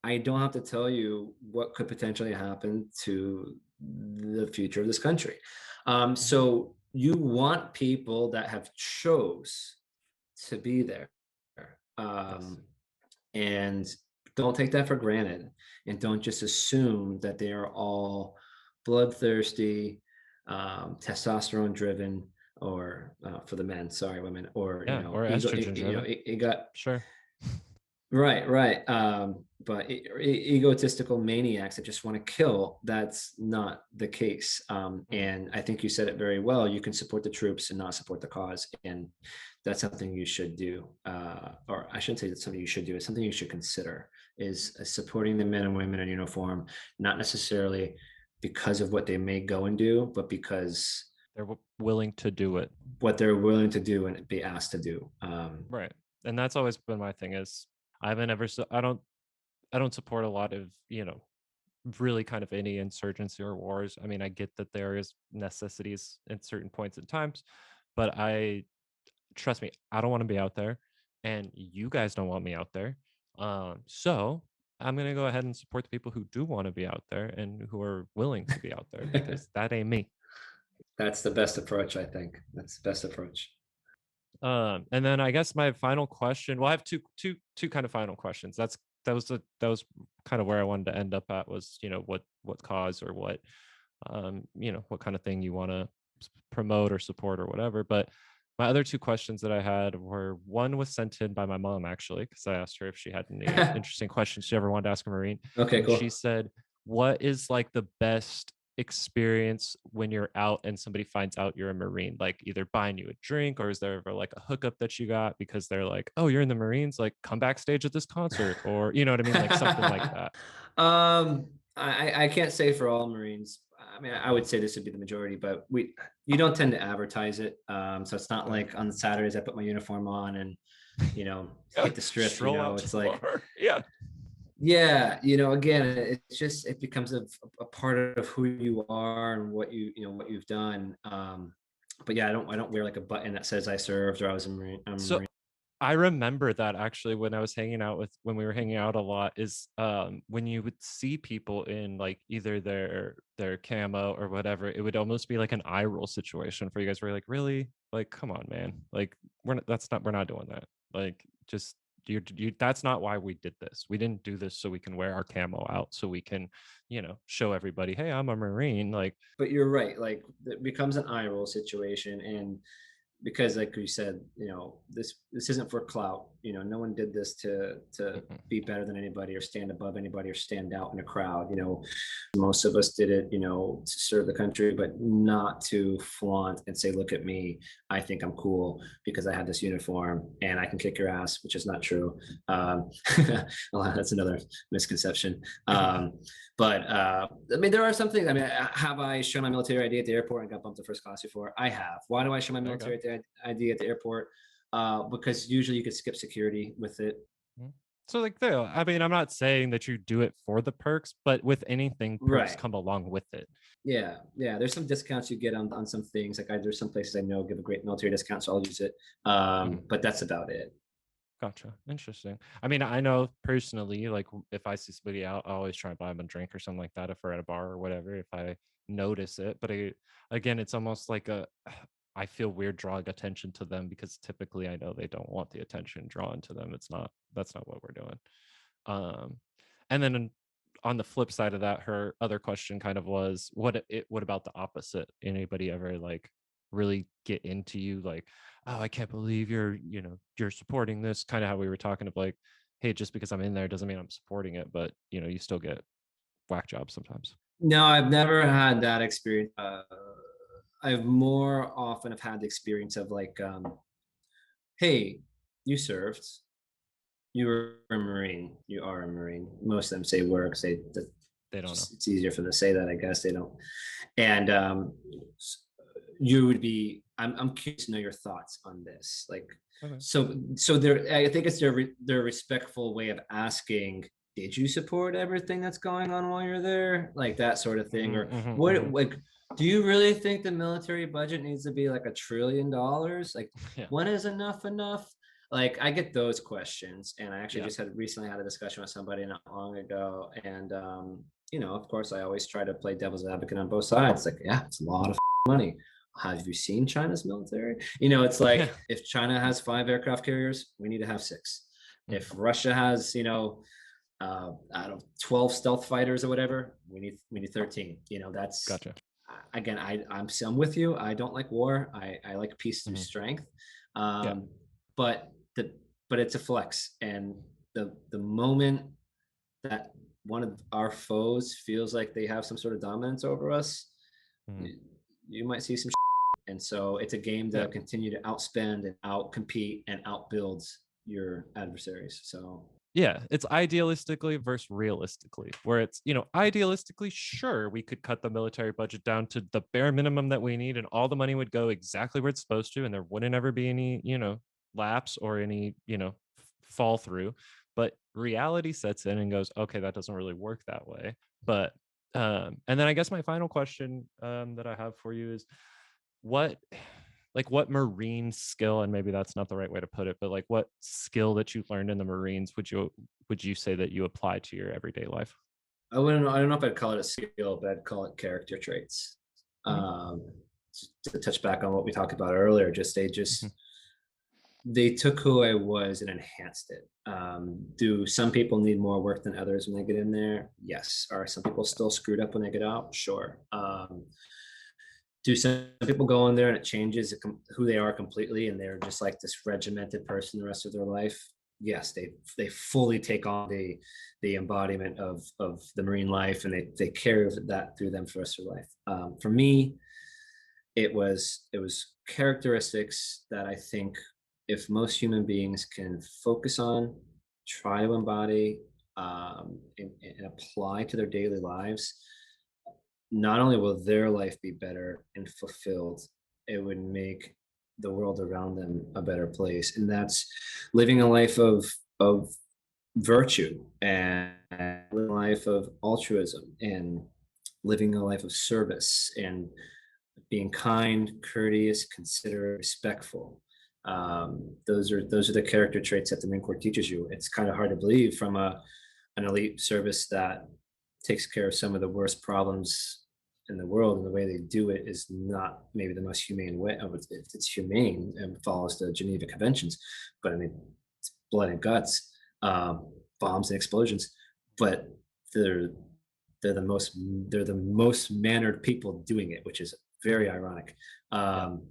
I don't have to tell you what could potentially happen to the future of this country. Mhm. So you want people that have chose to be there. Yes. Um, and don't take that for granted, and don't just assume that they are all bloodthirsty, testosterone driven, or for the men, sorry, women, or Yeah. Or ego, estrogen driven. it got Sure. Right, right. But egotistical maniacs that just want to kill, that's not the case. Mhm. And I think you said it very well. You can support the troops and not support the cause. And that's something you should do. Or I shouldn't say that's something you should do. It's something you should consider is supporting the men and women in uniform, not necessarily because of what they may go and do, but because They're willing to do it. what they're willing to do and be asked to do. Right. And that's always been my thing is I haven't ever I don't support a lot of, really kind of any insurgency or wars. I mean, I get that there is necessities at certain points in times, but I trust me, I don't want to be out there and you guys don't want me out there. So I'm gonna go ahead and support the people who do want to be out there and who are willing to be out there because that ain't me. That's the best approach, I think. That's the best approach. And then I guess my final question. Well, I have two kind of final questions. That was kind of where I wanted to end up at was what cause or what what kind of thing you want to promote or support or whatever. But my other two questions that I had were one was sent in by my mom actually because I asked her if she had any interesting questions she ever wanted to ask a Marine, Okay, and she cool. said, "What is like the best experience when you're out and somebody finds out you're a Marine? Like either buying you a drink or is there ever like a hookup that you got because they're like, oh, you're in the Marines, like come backstage at this concert, or you know what I mean, like something like that." I can't say for all Marines. I mean, I would say this would be the majority, but we you don't tend to advertise it. So it's not Okay. like on Saturdays I put my uniform on and hit the strip. Stroll out to It's the like bar. Yeah. yeah, again, it's just it becomes a part of who you are and what you've done. But yeah, I don't wear like a button that says I served or I was a Marine. I'm a So Marine. I remember that actually when we were hanging out a lot is when you would see people in like either their camo or whatever, it would almost be like an eye roll situation for you guys where you're like, really? Like, come on, man. Like we're not doing that. Like just you that's not why we did this. We didn't do this so we can wear our camo out so we can, show everybody, hey, I'm a Marine. Like, But you're right. Like it becomes an eye roll situation, and because like you said, this isn't for clout. No one did this to mm-mm, be better than anybody or stand above anybody or stand out in a crowd. Most of us did it, to serve the country, but not to flaunt and say, look at me, I think I'm cool because I have this uniform and I can kick your ass, which is not true. Well, that's another misconception. But I mean, there are some things. I mean, have I shown my military ID at the airport and got bumped to first class before? I have. Why do I show my there you go. military ID at the airport? Because usually you could skip security with it. Mhm. So like there, I mean, I'm not saying that you do it for the perks, but with anything, perks Right. come along with it. Yeah. Yeah. There's some discounts you get on some things. There's some places I know give a great military discount, so I'll use it. Mhm. But that's about it. Gotcha. Interesting. I mean, I know personally, like if I see somebody out, I always try to buy them a drink or something like that if we're at a bar or whatever, if I notice it. But again, it's almost like I feel weird drawing attention to them because typically I know they don't want the attention drawn to them. That's not what we're doing. Um, and then on the flip side of that, her other question kind of was, what about the opposite? Anybody ever like really get into you like, oh, I can't believe you're supporting this, kind of how we were talking of like, hey, just because I'm in there doesn't mean I'm supporting it, but you still get whack jobs sometimes. No, I've never had that experience. I've more often have had the experience of like, hey, you served. You were a Marine. You are a Marine. Most of them say were because They don't know. just it's easier for them to say that. I guess they don't. And you would be. I'm curious to know your thoughts on this. Like, Okay. so I think it's their respectful way of asking. Did you support everything that's going on while you're there? Like that sort of thing, or Hmm, what? hmm. Like, do you really think the military budget needs to be like $1 trillion? Like, Yeah. when is enough enough? Like I get those questions, and I actually Yeah. just had recently had a discussion with somebody not long ago, and of course, I always try to play devil's advocate on both sides. Like, yeah, it's a lot of money. Have you seen China's military? It's Yeah. like if China has 5 aircraft carriers, we need to have 6. If Mhm. Russia has, I don't know, 12 stealth fighters or whatever, we need 13. That's Gotcha. again, I'm with you. I don't like war. I like peace through Hmm. strength. Yeah. But the but it's a flex, and the moment that one of our foes feels like they have some sort of dominance over us, Mhm. you might see some. And so it's a game Yeah. to continue to outspend and outcompete and outbuild your adversaries. So Yeah, it's idealistically versus realistically, where it's, idealistically, sure, we could cut the military budget down to the bare minimum that we need, and all the money would go exactly where it's supposed to, and there wouldn't ever be any, lapse or any, fall through. But reality sets in and goes, okay, that doesn't really work that way. But, and then I guess my final question that I have for you is what what marine skill, and maybe that's not the right way to put it, but like what skill that you learned in the Marines would you say that you apply to your everyday life? I don't know if I'd call it a skill, but I'd call it character traits. Mhm, Um, to touch back on what we talked about earlier, mhm. they took who I was and enhanced it. Do some people need more work than others when they get in there? Yes. Are some people Yeah, still screwed up when they get out? Sure. Do some people go in there and it changes who they are completely, and they're just like this regimented person the rest of their life? Yes, they fully take on the embodiment of the marine life, and they carry that through them for the rest of their life. For me, it was characteristics that I think if most human beings can focus on, try to embody, and apply to their daily lives, not only will their life be better and fulfilled, it would make the world around them a better place. And that's living a life of virtue, and living a life of altruism, and living a life of service, and being kind, courteous, considerate, respectful. Those are the character traits that the Marine Corps teaches you. It's kind of hard to believe from an elite service that takes care of some of the worst problems in the world, and the way they do it is not maybe the most humane way. It's humane and follows the Geneva Conventions, but I mean, it's blood and guts, bombs and explosions. But they're they're the most they're the most mannered people doing it, which is very ironic. yeah, Um,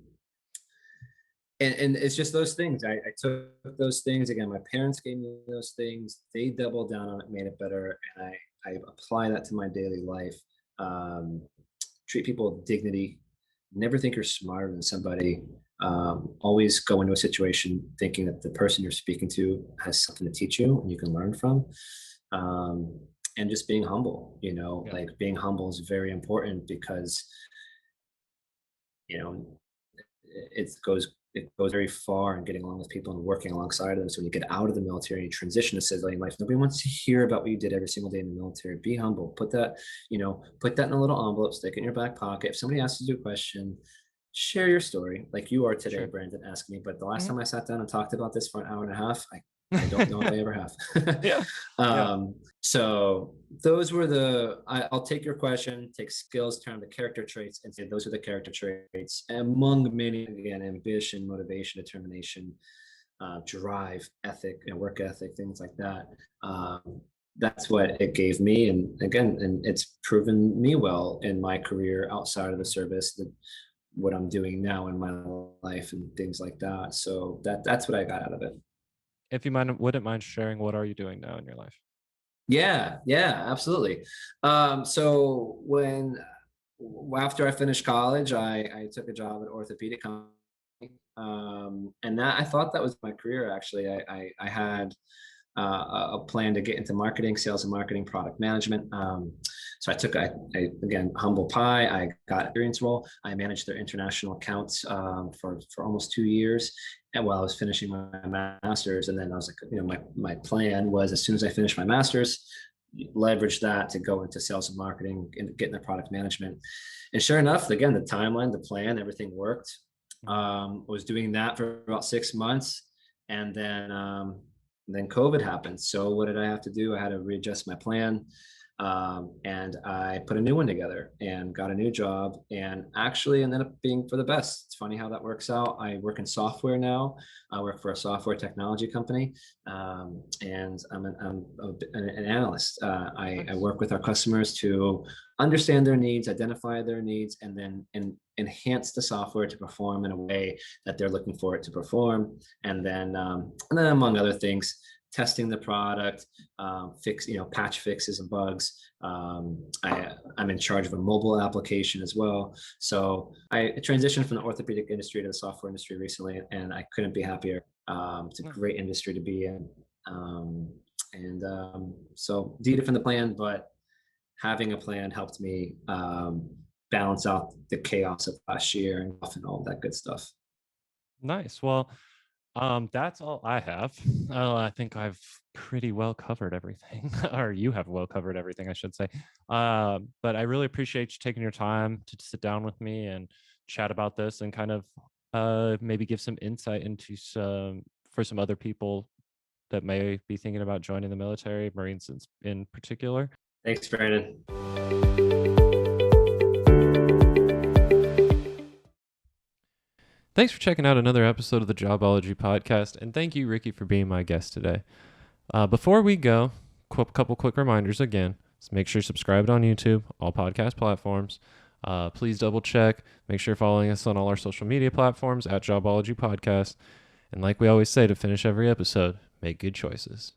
and it's just those things. I took those things again. My parents gave me those things. They doubled down on it, made it better, and I apply that to my daily life. Um, Treat people with dignity. Never think you're smarter than somebody. Always go into a situation thinking that the person you're speaking to has something to teach you and you can learn from. Um, and just being humble. yeah. Like being humble is very important because you know it goes very far in getting along with people and working alongside them. So when you get out of the military and you transition to civilian life, nobody wants to hear about what you did every single day in the military. Be humble. Put that in a little envelope, stick it in your back pocket. If somebody asks you a question, share your story like you are today, Sure. Brandon, asking me. But the last Mhm. time I sat down and talked about this for an hour and a half, I don't know if I ever have. Yeah, yeah. So I'll take your question, take skills, turn them to character traits, and say those are the character traits among many. Again, ambition, motivation, determination, drive, ethic, and work ethic, things like that. That's what it gave me, and again, and it's proven me well in my career outside of the Mhm. service. What I'm doing now in my life and things like that. So that's what I got out of it. If you wouldn't mind sharing, what are you doing now in your life? Yeah, yeah, absolutely. So after I finished college, I took a job at orthopedic company, and that I thought that was my career. Actually, I had a plan to get into marketing, sales and marketing, product management. So I again, humble pie. I got experience role. I managed their international accounts for almost 2 years, and while I was finishing my master's, and then I was like, my plan was as soon as I finished my master's, leverage that to go into sales and marketing and get into product management. And sure enough, again, the timeline, the plan, everything worked. Mhm. Was doing that for about 6 months, and then COVID happened. So what did I have to do? I had to readjust my plan. And I put a new one together and got a new job, and actually ended up being for the best. It's funny how that works out. I work in software now. I work for a software technology company, and I'm an analyst. I Nice. work with our customers to understand their needs, identify their needs, and then enhance the software to perform in a way that they're looking for it to perform. And then among other things, testing the product, patch fixes and bugs. I'm in charge of a mobile application as well. So I transitioned from the orthopedic industry to the software industry recently, and I couldn't be happier. It's a Mm. great industry to be in. So deviated from the plan, but having a plan helped me balance out the chaos of last year and all that good stuff. Nice. Well, that's all I have. I think I've pretty well covered everything, or you have well covered everything, I should say. But I really appreciate you taking your time to sit down with me and chat about this and kind of maybe give some insight into some for some other people that may be thinking about joining the military, Marines in particular. Thanks, Brandon. Thanks for checking out another episode of the Jobology podcast, and thank you, Ricky, for being my guest today. Before we go, couple quick reminders again. So make sure you're subscribed on YouTube, all podcast platforms. Please double check. Make sure you're following us on all our social media platforms at Jobology Podcast. And like we always say to finish every episode, make good choices.